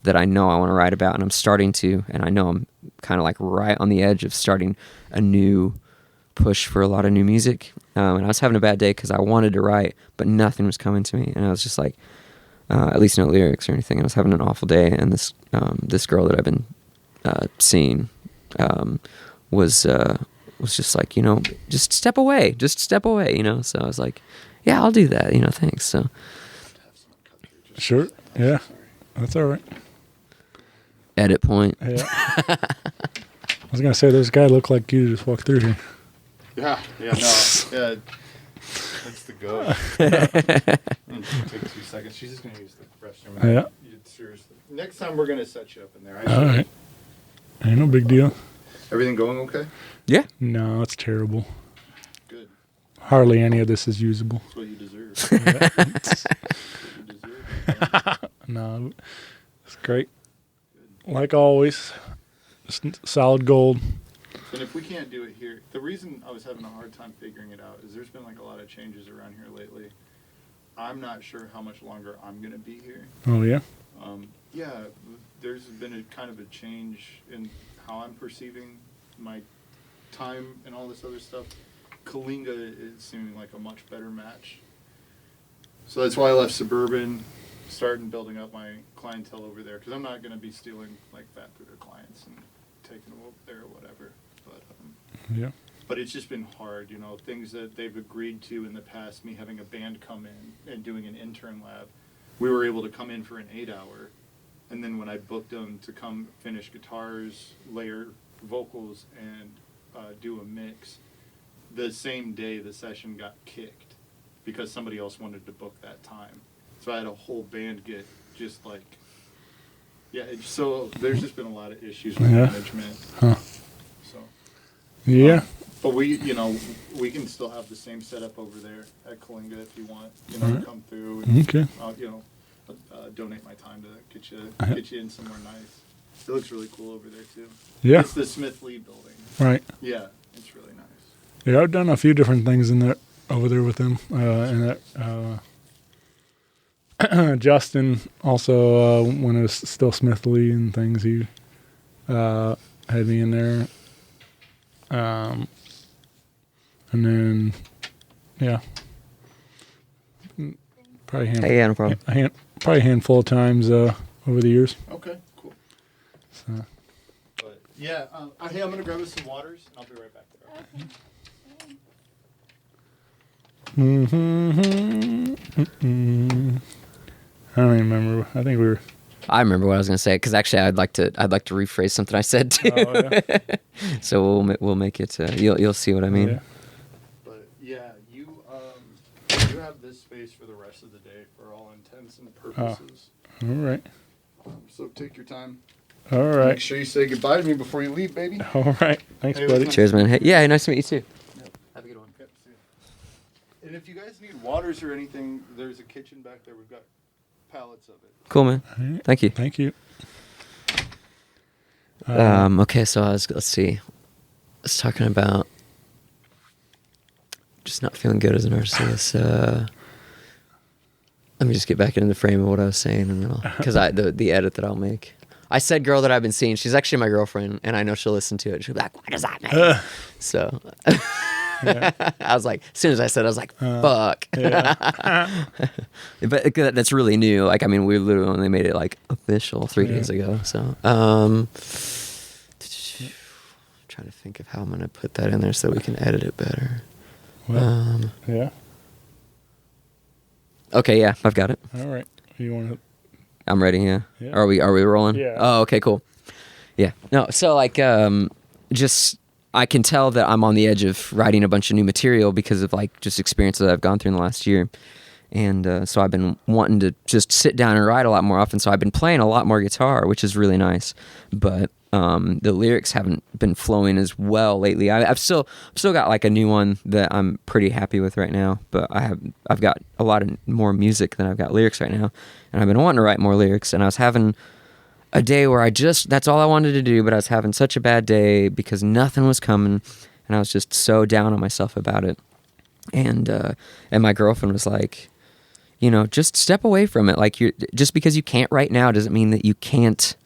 that I know I want to write about, and I'm starting to, and I know I'm kind of like right on the edge of starting a new push for a lot of new music. And I was having a bad day because I wanted to write, but nothing was coming to me, and I was just like, at least no lyrics or anything. I was having an awful day, and this girl that I've been seeing was just like, just step away. So I was like, yeah, I'll do that, thanks. So Sure. Yeah. That's all right. edit point. Yeah. I was going to say, there's a guy look like you just walked through here. Yeah, that's the go. Take 2 seconds. She's just going to use the restroom. Yeah. Seriously. Next time we're going to set you up in there. All right. Ain't no big deal. Everything going okay? Yeah. No, it's terrible. Good. Hardly any of this is usable. That's what you deserve. Yeah. That's what you deserve. No, it's great. Like always, just solid gold. And if we can't do it here, the reason I was having a hard time figuring it out is there's been like a lot of changes around here lately. I'm not sure how much longer I'm going to be here. Oh, yeah? Yeah, there's been a kind of a change in how I'm perceiving my time and all this other stuff. Kalinga is seeming like a much better match. So that's why I left Suburban, starting building up my clientele over there, because I'm not going to be stealing like Fat Buddha clients and taking them over there or whatever. Yeah. But it's just been hard, things that they've agreed to in the past, me having a band come in and doing an intern lab. We were able to come in for an 8-hour, and then when I booked them to come finish guitars, layer vocals, and do a mix, the same day the session got kicked because somebody else wanted to book that time. So I had a whole band get just like, so there's just been a lot of issues with management. Huh. So. Yeah. But we can still have the same setup over there at Kalinga if you want, to come through and, Okay. donate my time to get you in somewhere nice. It looks really cool over there too. Yeah. It's the Smith Lee building. Right. Yeah, it's really nice. Yeah, I've done a few different things in that over there with them. And that Justin also, when it was still Smith Lee and things, he had me in there. And then, probably No problem. probably a handful of times over the years. Okay, cool. So. But yeah, hey, I'm gonna grab us some waters, and I'll be right back there. Okay. I don't even remember. I think we were. I remember what I was going to say because actually I'd like to rephrase something I said too. Oh, yeah. So we'll make it. You'll see what I mean. Yeah. But yeah, you have this space for the rest of the day for all intents and purposes. All right. So take your time. All right. Make sure you say goodbye to me before you leave, baby. All right. Thanks, Hey, buddy. nice. Cheers, man. Hey, yeah, nice to meet you too. Yep. Have a good one. Yep, see you. And if you guys need waters or anything, there's a kitchen back there. We've got pallets of it. Cool, man. All right. Thank you. Thank you. Okay, so let's see. I was talking about just not feeling good as an artist. Let me just get back into the frame of what I was saying, and then because the edit that I'll make. I said girl that I've been seeing. She's actually my girlfriend, and I know she'll listen to it. She'll be like, "What does that mean?" So Yeah. I was like, as soon as I said, it, I was like, "Fuck." Yeah. But that's really new. Like, I mean, we literally only made it like official 3 days ago. So, trying to think of how I'm gonna put that in there so we can edit it better. Well, yeah. Okay, yeah, I've got it. All right. You want to? I'm ready. Yeah. Yeah. Are we rolling? Yeah. Oh, okay, cool. Yeah. No. So like, just I can tell that I'm on the edge of writing a bunch of new material because of like just experiences that I've gone through in the last year, And so I've been wanting to just sit down and write a lot more often. So I've been playing a lot more guitar, which is really nice. But the lyrics haven't been flowing as well lately. I've still got like a new one that I'm pretty happy with right now. But I've got a lot of more music than I've got lyrics right now, and I've been wanting to write more lyrics. And I was having a day where that's all I wanted to do. But I was having such a bad day because nothing was coming, and I was just so down on myself about it. And my girlfriend was like, you know, just step away from it. Like, just because you can't right now doesn't mean that you can't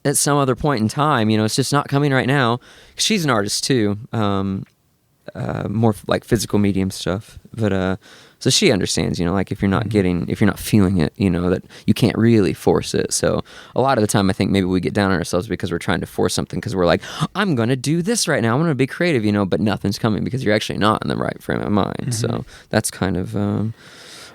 at some other point in time. You know, it's just not coming right now. She's an artist too, more like physical medium stuff. But so she understands, you know, like if you're not feeling it, you know, that you can't really force it. So a lot of the time I think maybe we get down on ourselves because we're trying to force something because we're like, I'm going to do this right now. I'm going to be creative, you know, but nothing's coming because you're actually not in the right frame of mind. So that's kind of...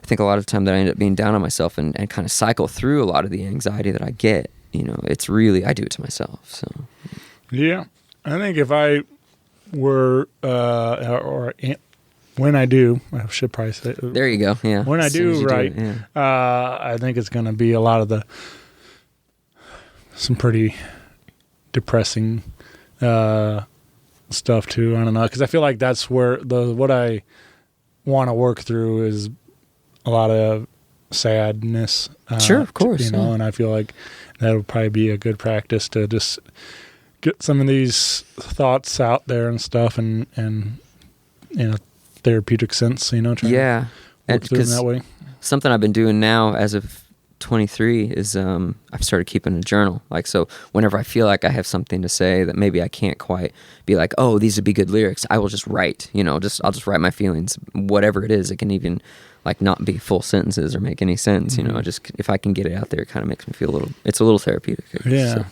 I think a lot of the time that I end up being down on myself and kind of cycle through a lot of the anxiety that I get, you know, it's really, I do it to myself. So, yeah, I think if I were, when I do, I should probably say, there you go. Yeah. When I do write, I think it's going to be a lot of some pretty depressing, stuff too. I don't know. 'Cause I feel like that's where what I want to work through is a lot of sadness. Sure, of course. You know, and I feel like that would probably be a good practice to just get some of these thoughts out there and stuff, and in a therapeutic sense, you know, trying to work through them that way. Something I've been doing now as of 23 is I've started keeping a journal. Like, so whenever I feel like I have something to say that maybe I can't quite be like, oh, these would be good lyrics, I will just write, you know, I'll just write my feelings, whatever it is. It can even like not be full sentences or make any sense, you know, just if I can get it out there, it kind of makes me feel it's a little therapeutic. Yeah.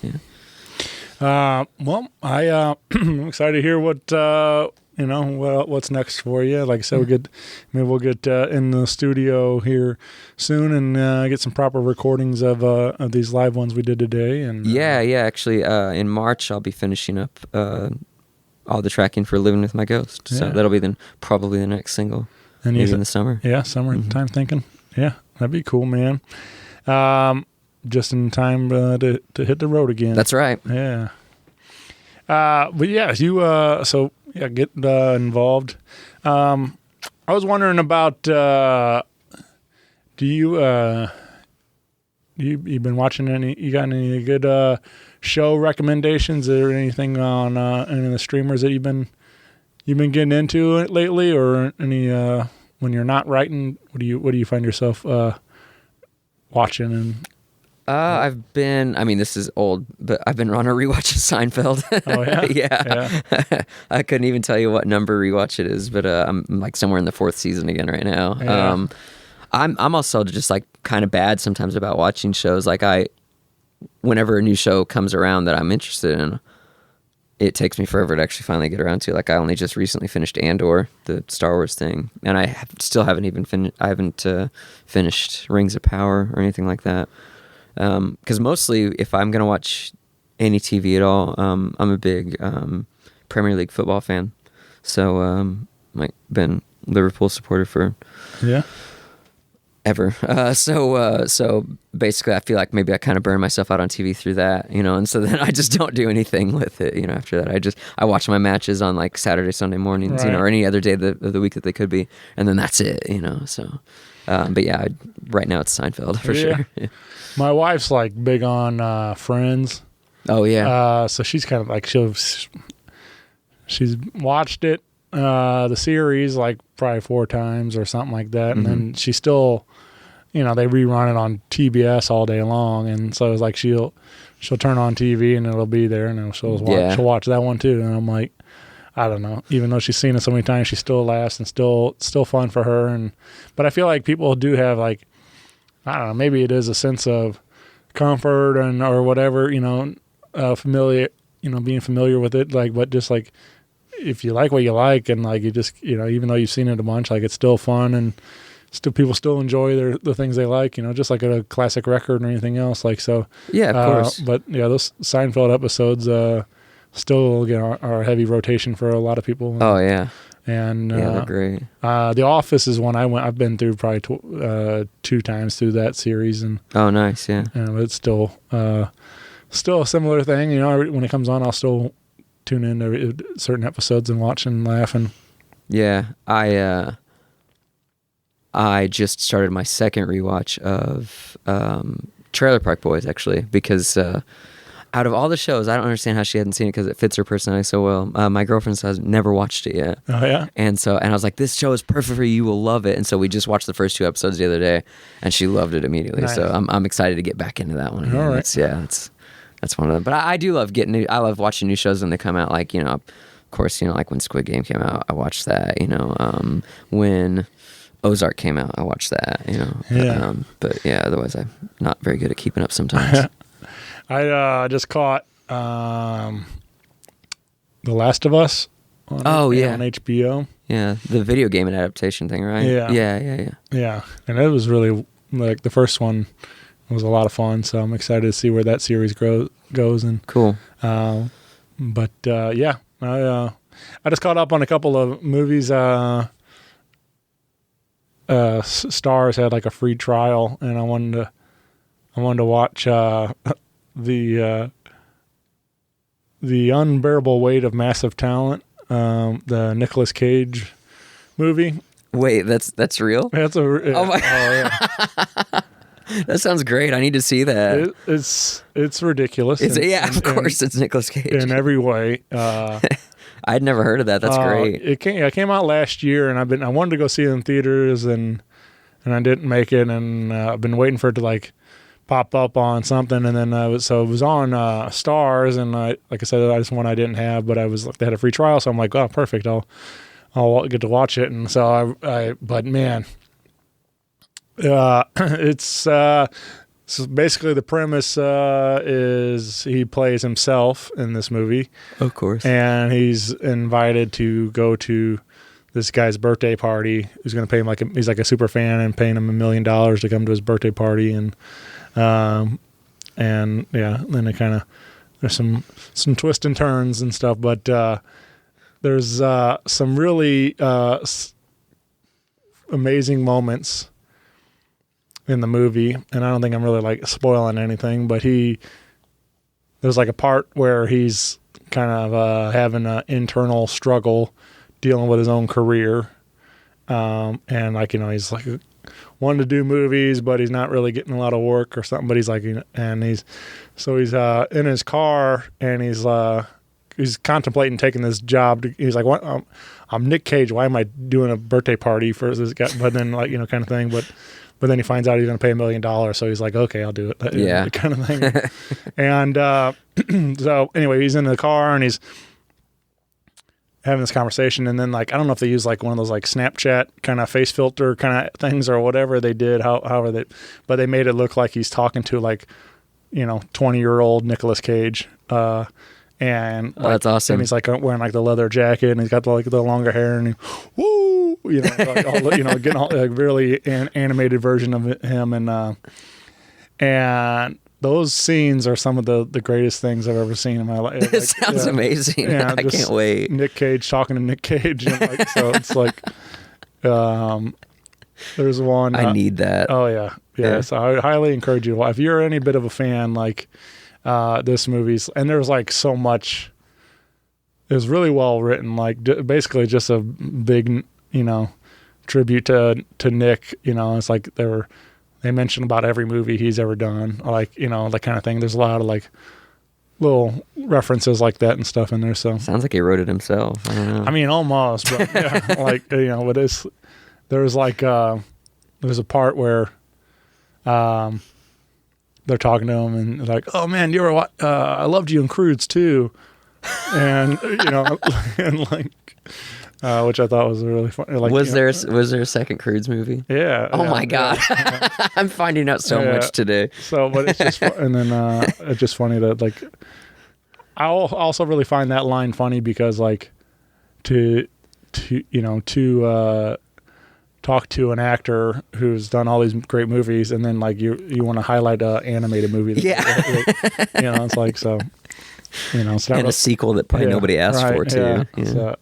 So, well, I'm excited to hear what, you know, what's next for you. Like I said, we'll get in the studio here soon and get some proper recordings of these live ones we did today. And actually, in March I'll be finishing up all the tracking for "Living with My Ghost," so that'll be probably the next single. And maybe in the summer. Yeah, summertime thinking. Yeah, that'd be cool, man. Just in time to hit the road again. That's right. Yeah. But yeah, get involved. I was wondering about you've been watching you got any good show recommendations or anything on any of the streamers that you've been getting into lately, or any when you're not writing, what do you find yourself watching? And I've been, I mean, this is old, but I've been on a rewatch of Seinfeld. Oh yeah. Yeah. I couldn't even tell you what number rewatch it is, but I'm like somewhere in the 4th season again right now. Yeah. I'm also just like kind of bad sometimes about watching shows. Like whenever a new show comes around that I'm interested in, it takes me forever to actually finally get around to. Like, I only just recently finished Andor, the Star Wars thing, and I still haven't even finished Rings of Power or anything like that. Because mostly, if I'm gonna watch any TV at all, I'm a big Premier League football fan. So, like, been Liverpool supporter for ever. So basically, I feel like maybe I kind of burn myself out on TV through that, you know, and so then I just don't do anything with it, you know. After that, I watch my matches on like Saturday, Sunday mornings, you know, or any other day of the week that they could be, and then that's it, you know. So, but yeah, right now it's Seinfeld for sure. Yeah. My wife's like big on Friends. Oh yeah. So she's kind of like she's watched it, the series, like probably 4 times or something like that, and then she still, you know, they rerun it on TBS all day long, and so it's like she'll turn on TV and it'll be there, and she'll watch that one too, and I'm like, I don't know, even though she's seen it so many times, she still laughs and still fun for her, but I feel like people do have like, I don't know, maybe it is a sense of comfort or whatever, you know, familiar, you know, being familiar with it, like, but just like, if you like what you like, and like you just, you know, even though you've seen it a bunch, like it's still fun, and still people still enjoy the things they like, you know, just like a classic record or anything else. Like, so yeah, of course. But yeah, those Seinfeld episodes still, you know, are a heavy rotation for a lot of people. Oh yeah. And Yeah, they're great. The Office is one I've been through probably 2 times through that series, and Oh, nice. Yeah. it's still a similar thing. You know, when it comes on, I'll still tune in to certain episodes and watch and laugh. And Yeah, I just started my second rewatch of Trailer Park Boys, actually, because out of all the shows, I don't understand how she hadn't seen it because it fits her personality so well. My girlfriend has never watched it yet. oh yeah, And I was like, this show is perfect for you. You will love it. And so we just watched the first 2 episodes the other day, and she loved it immediately. Nice. So I'm excited to get back into that one. Again. All right. That's one of them. But I do love I love watching new shows when they come out. Like, you know, of course, you know, like when Squid Game came out, I watched that. You know, when Ozark came out, I watched that. You know, Yeah. But yeah, otherwise I'm not very good at keeping up sometimes. I just caught The Last of Us. On HBO. Yeah, the video game adaptation thing, right? Yeah. Yeah, and it was really like the first one was a lot of fun. So I'm excited to see where that series goes. And Cool. but yeah, I just caught up on a couple of movies. Stars had like a free trial, and I wanted to watch the Unbearable Weight of Massive Talent, the Nicolas Cage movie. Wait, that's real? That's Oh my! yeah. That sounds great. I need to see that. It's ridiculous. Of course, it's Nicolas Cage. in every way. I'd never heard of that. That's great. It came out last year, and I wanted to go see it in theaters, and I didn't make it, and I've been waiting for it to like pop up on something, and then it was on Stars, and like I said, I just one I didn't have, but they had a free trial, so I'm like, oh, perfect, I'll get to watch it, and so but man, it's so basically the premise is he plays himself in this movie. Of course. And he's invited to go to this guy's birthday party. Who's going to pay him he's like a super fan and paying him $1 million to come to his birthday party. And yeah, then it kind of, there's some twists and turns and stuff, but there's some really amazing moments in the movie, and I don't think I'm really like spoiling anything, but there's like a part where he's kind of having an internal struggle dealing with his own career, and like, you know, he's like wanting to do movies, but he's not really getting a lot of work or something, but he's like, you know, and he's in his car, and he's contemplating taking this job. He's like, what? I'm Nick Cage. Why am I doing a birthday party for this guy? But then, like, you know, kind of thing. But then he finds out he's going to pay $1 million, so he's like, okay, I'll do it. Yeah. Kind of thing. And so anyway, he's in the car, and he's having this conversation, and then, like, I don't know if they use like one of those like Snapchat kind of face filter kind of things or whatever they did, but they made it look like he's talking to, like, you know, 20-year-old Nicolas Cage. And like, that's awesome. And he's like wearing like the leather jacket, and he's got the longer hair, and woo, you know, like all, you know, getting all like really an animated version of him, and those scenes are some of the greatest things I've ever seen in my life. It sounds amazing. Yeah, I can't wait. Nick Cage talking to Nick Cage, and like, so it's like, there's one. I need that. Oh yeah. So I highly encourage you. If you're any bit of a fan, like. This movie's, and there's like so much, it was really well written, like basically just a big, you know, tribute to Nick, you know. It's like they mention about every movie he's ever done, like, you know, that kind of thing. There's a lot of like little references like that and stuff in there. So sounds like he wrote it himself. I don't know. I mean, almost, but yeah, like, you know, there's like there's a part where they're talking to him, and like, oh man, you were I loved you in Crudes too, and you know, and like, which I thought was really funny. Like, was there a second Crudes movie? Yeah. Oh my god, yeah. I'm finding out so much today. So, but it's just, and then it's just funny that like, I also really find that line funny because like, to talk to an actor who's done all these great movies, and then like you want to highlight an animated movie. That, you know, it's like, so, you know, it's not and a sequel that probably nobody asked for too. Yeah. Yeah.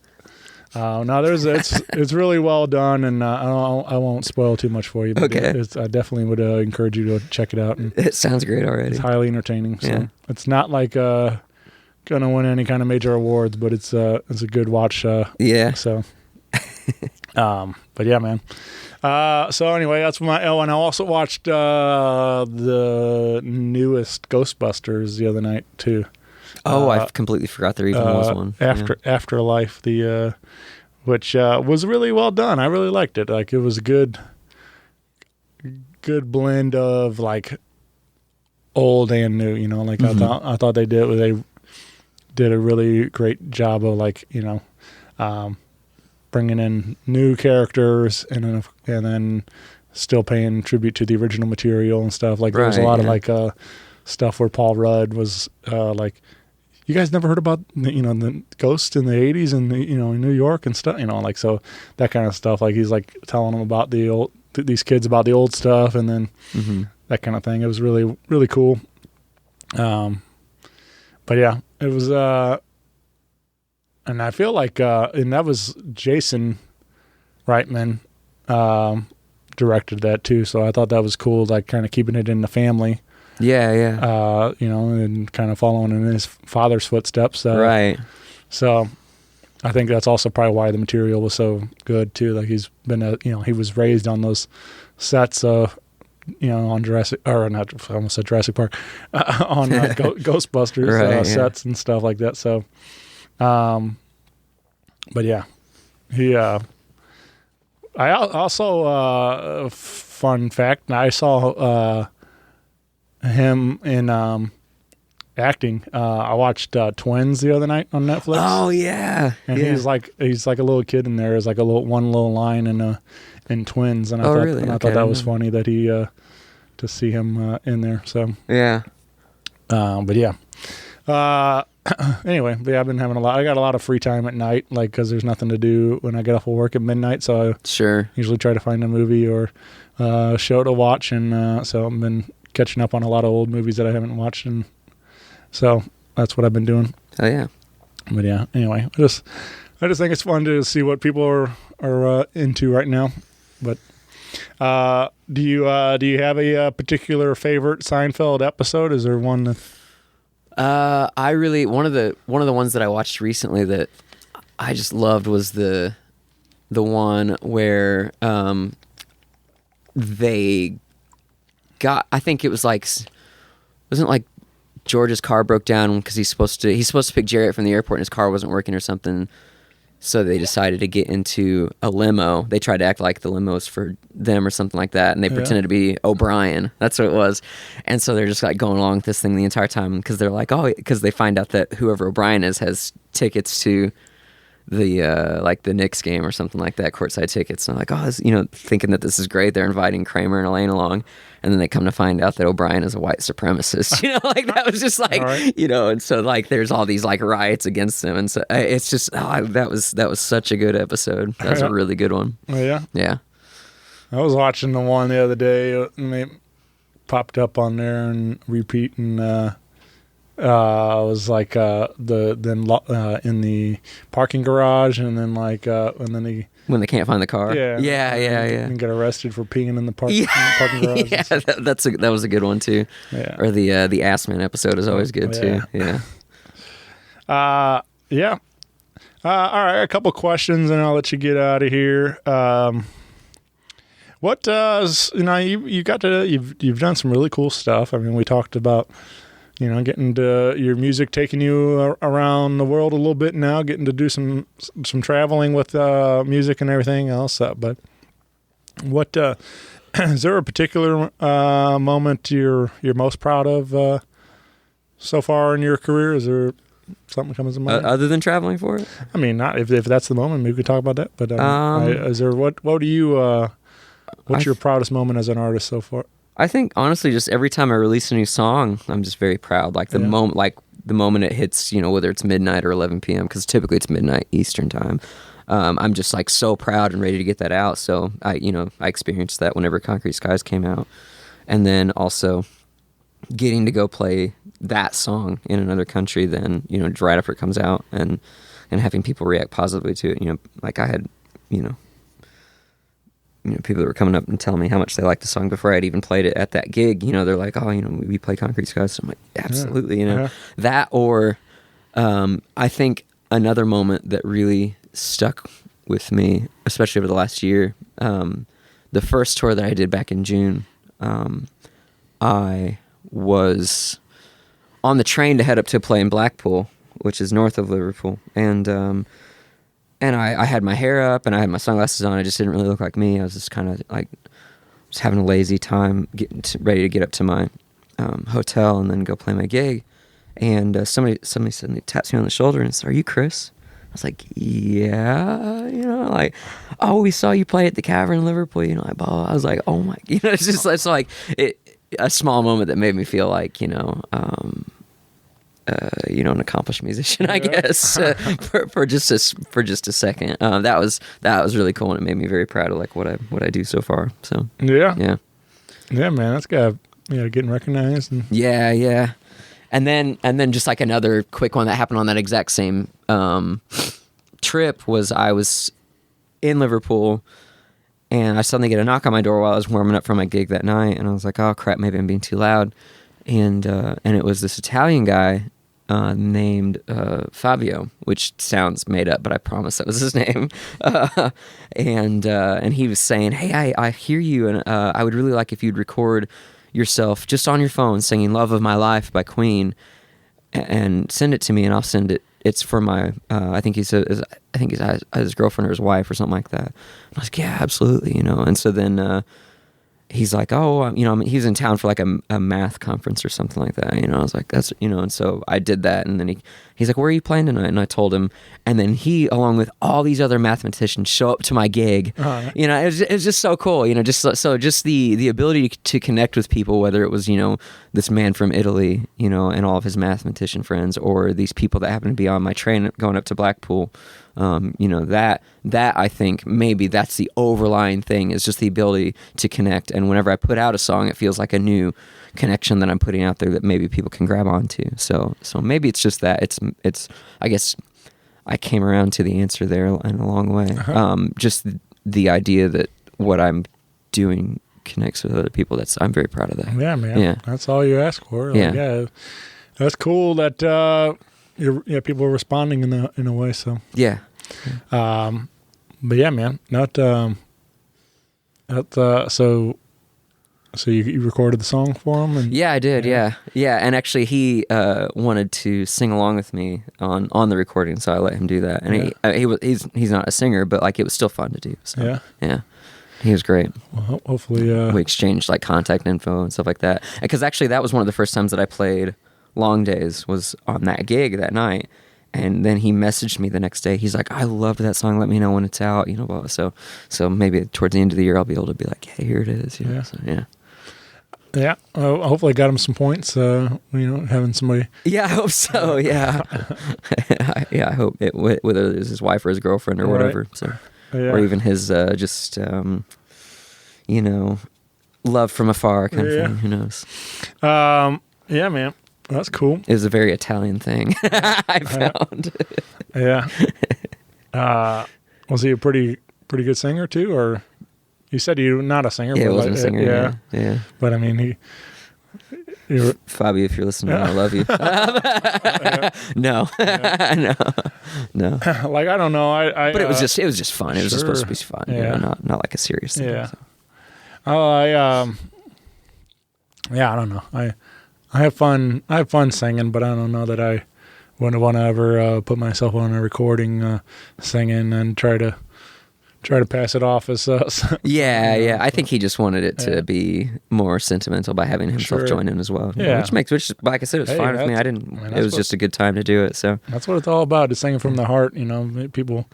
No, it's really well done, and I won't spoil too much for you. But Okay. I definitely would encourage you to check it out. And It sounds great already. it's highly entertaining. So Yeah. it's not like gonna win any kind of major awards, but it's a good watch. Yeah. So, but yeah, man. So anyway, that's my. Oh, and I also watched the newest Ghostbusters the other night too. Oh, I completely forgot there even was one. Afterlife, which was really well done. I really liked it. Like it was a good blend of like old and new. You know, like I thought they did a really great job of like bringing in new characters and then still paying tribute to the original material and stuff. Like there was a lot of like stuff where Paul Rudd was like, you guys never heard about the ghost in the 80s and in New York and stuff, like, so that kind of stuff. Like he's like telling them about these kids about the old stuff, and then that kind of thing. It was really, really cool. But yeah, it was, and I feel like, and that was Jason Reitman, directed that too. So I thought that was cool, like kind of keeping it in the family. Yeah. And kind of following in his father's footsteps. Right. So I think that's also probably why the material was so good too. Like he's been, he was raised on those sets, on Jurassic, or not, I almost said Jurassic Park, on Ghostbusters sets and stuff like that. So, but yeah, I also, fun fact, I saw, him in acting. I watched Twins the other night on Netflix. Oh yeah, and he's like a little kid in there. There's like one little line in Twins, and I thought that was funny that he to see him in there. So yeah, but yeah. Anyway, but yeah, I've been having I got a lot of free time at night, like because there's nothing to do when I get off of work at midnight. So I usually try to find a movie or show to watch, and so I've been catching up on a lot of old movies that I haven't watched, and so that's what I've been doing. Oh yeah. But yeah, anyway, I just think it's fun to see what people are into right now. But do you have a particular favorite Seinfeld episode? Is there one that I really one of the ones that I watched recently that I just loved was the one where they got, I think it was like, wasn't like George's car broke down because he's supposed to pick Jarrett from the airport and his car wasn't working or something. So they decided to get into a limo. They tried to act like the limo was for them or something like that, and they pretended to be O'Brien. That's what it was. And so they're just like going along with this thing the entire time because they're like, because they find out that whoever O'Brien is has tickets to the like the Knicks game or something like that, courtside tickets. And I'm like, thinking that this is great. They're inviting Kramer and Elaine along, and then they come to find out that O'Brien is a white supremacist. Like that was just like, and so like there's all these like riots against them, and so it's just that was such a good episode. That was a really good one. Oh yeah, yeah. I was watching the one the other day, and they popped up on there and repeat, and it was like in the parking garage, and then and then when they can't find the car, yeah, and get arrested for peeing in the parking garage. Yeah, that was a good one too. Yeah, or the Ass Man episode is always good too. Yeah. Yeah. All right, a couple questions, and I'll let you get out of here. What does you've done some really cool stuff. I mean, we talked about getting to your music taking you around the world a little bit now, getting to do some traveling with music and everything else. But what is there a particular moment you're most proud of so far in your career? Is there something comes to mind other than traveling for it? I mean, not if that's the moment, maybe we could talk about that. But is there what do you? What's your proudest moment as an artist so far? I think honestly, just every time I release a new song, I'm just very proud. Like the moment it hits, whether it's midnight or 11 p.m. because typically it's midnight Eastern time. I'm just like so proud and ready to get that out. So I experienced that whenever Concrete Skies came out, and then also getting to go play that song in another country. Then right after it comes out, and and having people react positively to it. You know, like I had, people that were coming up and telling me how much they liked the song before I'd even played it at that gig. You know, they're like, "Oh, we play Concrete Skies." So I'm like, absolutely, that. Or I think another moment that really stuck with me, especially over the last year, the first tour that I did back in June, I was on the train to head up to play in Blackpool, which is north of Liverpool, and I had my hair up and I had my sunglasses on. I just didn't really look like me. I was just kind of like just having a lazy time, ready to get up to my hotel and then go play my gig. And somebody suddenly taps me on the shoulder and says, "Are you Chris?" I was like, "Yeah," like, "Oh, we saw you play at the Cavern in Liverpool," like, blah. I was like, "Oh my," it's like a small moment that made me feel like, an accomplished musician, I guess, for just a second. That was really cool, and it made me very proud of like what I do so far. So yeah, man, that's got getting recognized. And yeah. And then just like another quick one that happened on that exact same trip was I was in Liverpool and I suddenly get a knock on my door while I was warming up for my gig that night, and I was like, "Oh crap, maybe I'm being too loud," and it was this Italian guy named Fabio, which sounds made up, but I promise that was his name. And he was saying, "Hey, I hear you, and I would really like if you'd record yourself just on your phone singing 'Love of My Life' by Queen and send it to me, and I'll send it. It's for my I think he's his girlfriend or his wife or something like that." And I was like, "Yeah, absolutely," And so then he's like, "Oh, he was in town for like a math conference or something like that." I was like, "That's," and so I did that, and then he's like, "Where are you playing tonight?" And I told him, and then he, along with all these other mathematicians, show up to my gig. It was just so cool, just the ability to connect with people, whether it was this man from Italy, and all of his mathematician friends, or these people that happen to be on my train going up to Blackpool. That I think maybe that's the overlying thing, is just the ability to connect. And whenever I put out a song, it feels like a new connection that I'm putting out there that maybe people can grab onto. So maybe it's just that it's I guess I came around to the answer there in a long way. Just the idea that what I'm doing connects with other people. I'm very proud of that. Yeah, man. Yeah. That's all you ask for. Like, yeah. That's cool that people are responding in a way. So yeah. But yeah, man. So you recorded the song for him? Yeah, I did. Yeah. And actually, he wanted to sing along with me on the recording, so I let him do that. And he's not a singer, but like it was still fun to do. So, yeah. He was great. Well, hopefully we exchanged like contact info and stuff like that. Because actually, that was one of the first times that I played Long Days, was on that gig that night. And then he messaged me the next day. He's like, "I loved that song. Let me know when it's out." So maybe towards the end of the year, I'll be able to be like, "Hey, here it is." Yeah. So, yeah. Yeah. Hopefully, I got him some points. Having somebody. Yeah, I hope so. Yeah. I hope it, whether it's his wife or his girlfriend or whatever. So, or even his love from afar kind of thing. Who knows? Yeah, man. That's cool. It was a very Italian thing, I found. Yeah. Was he a pretty good singer too, or you said you're not a singer? Yeah, but he wasn't a singer. Yeah. But I mean, Fabio, if you're listening, I love you. No, no. Like I don't know. But it was just fun. It was just supposed to be fun. Yeah. Not like a serious thing. Yeah. So. I don't know. I have fun singing, but I don't know that I wouldn't want to ever put myself on a recording singing and try to pass it off as Yeah. I think he just wanted it to be more sentimental by having himself join in as well. Which like I said, it was fine with me. It was just a good time to do it. So that's what it's all about, is singing from the heart. People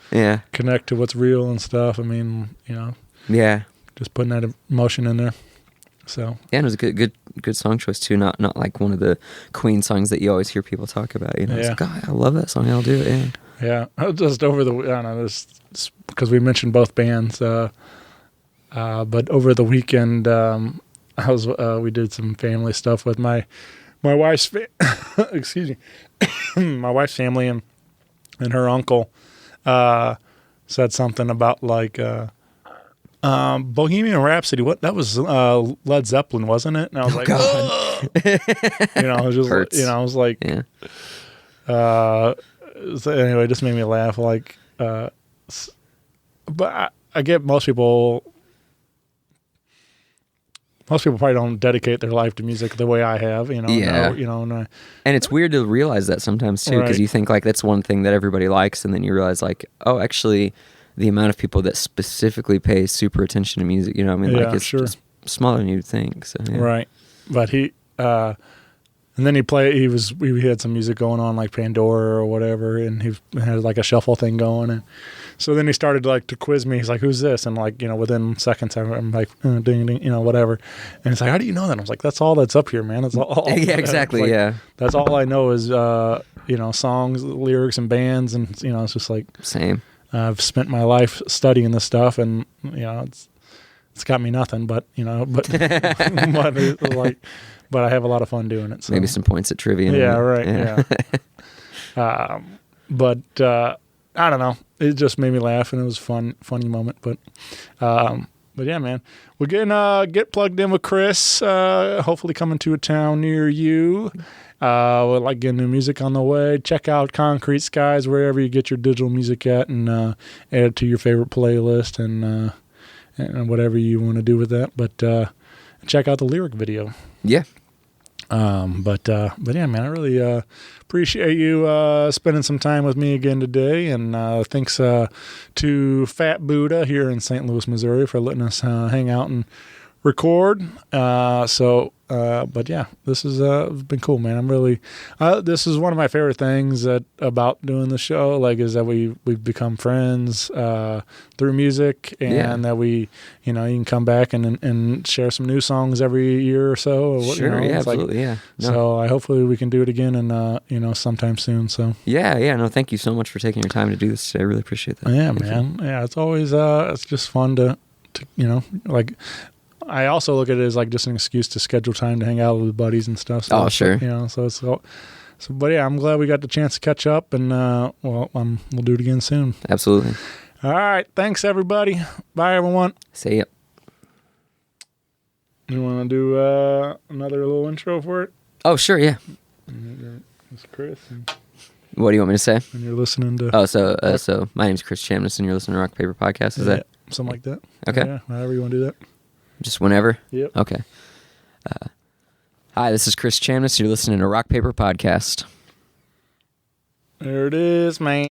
connect to what's real and stuff. I mean, just putting that emotion in there. So and it was a good song choice too. Not like one of the Queen songs that you always hear people talk about. It's like, "God, I love that song. I'll do it." Yeah. Just over the, I don't know, this, because we mentioned both bands. But over the weekend, we did some family stuff with my wife's excuse me, my wife's family, and and her uncle said something about like Bohemian Rhapsody. What that was Led Zeppelin, wasn't it? And I was like, God. you know, it was just Hurts. you know, I was like, Yeah. So anyway, it just made me laugh. Like, but I get most people probably don't dedicate their life to music the way I have. You know, Yeah. you know, and And it's weird to realize that sometimes too, because Right. you think like that's one thing that everybody likes, and then you realize like, oh, actually, the amount of people that specifically pay super attention to music, you know, what I mean, Yeah, like it's sure. just smaller than you'd think. So yeah. right. But he, and then we had some music going on like Pandora or whatever, and he had like a shuffle thing going, and so then he started like to quiz me. He's like, "Who's this?" And like, you know, within seconds, I'm like, ding, ding, you know, whatever. And he's like, "How do you know that?" I was like, "That's all that's up here, man. That's all." Yeah, exactly. Like, Yeah. that's all I know is you know, songs, lyrics, and bands, and you know, it's just like Same. I've spent my life studying this stuff, and you know, it's got me nothing, but you know, but but it's like, but I have a lot of fun doing it. So. Maybe some points at trivia. Yeah, right. Yeah. But I don't know. It just made me laugh, and it was a funny moment. But yeah, man, we're gonna get plugged in with Chris. Hopefully, coming to a town near you. We'd like getting new music on the way. Check out Concrete Skies wherever you get your digital music at, and add it to your favorite playlist, and whatever you want to do with that. But check out the lyric video. Yeah. But yeah, man, I really appreciate you spending some time with me again today, and thanks to Fat Buddha here in St. Louis, Missouri, for letting us hang out and record. But yeah, this has been cool, man. I'm really this is one of my favorite things about doing the show, like, is that we've become friends through music, and that we, you know, you can come back and share some new songs every year or so. Or Sure. you know, Yeah. it's like, Absolutely. Yeah. No. so hopefully we can do it again, and you know, sometime soon. So Yeah. Yeah. No. Thank you so much for taking your time to do this today. I really appreciate that. yeah, Thank you. man. Yeah, it's always it's just fun to you know, like. I also look at it as like just an excuse to schedule time to hang out with buddies and stuff. So Oh, sure. You know, but yeah, I'm glad we got the chance to catch up, and we'll do it again soon. Absolutely. All right, thanks everybody. Bye everyone. See ya. You want to do another little intro for it? Oh, sure. Yeah. It's Chris, and What do you want me to say? you're listening to Oh, so my name's Chris Chamness, and you're listening to Rock Paper Podcast. Is that something like that? Okay. Yeah, however you want to do that. just whenever? Yep. Okay. Hi, this is Chris Chamness. You're listening to Rock Paper Podcast. There it is, man.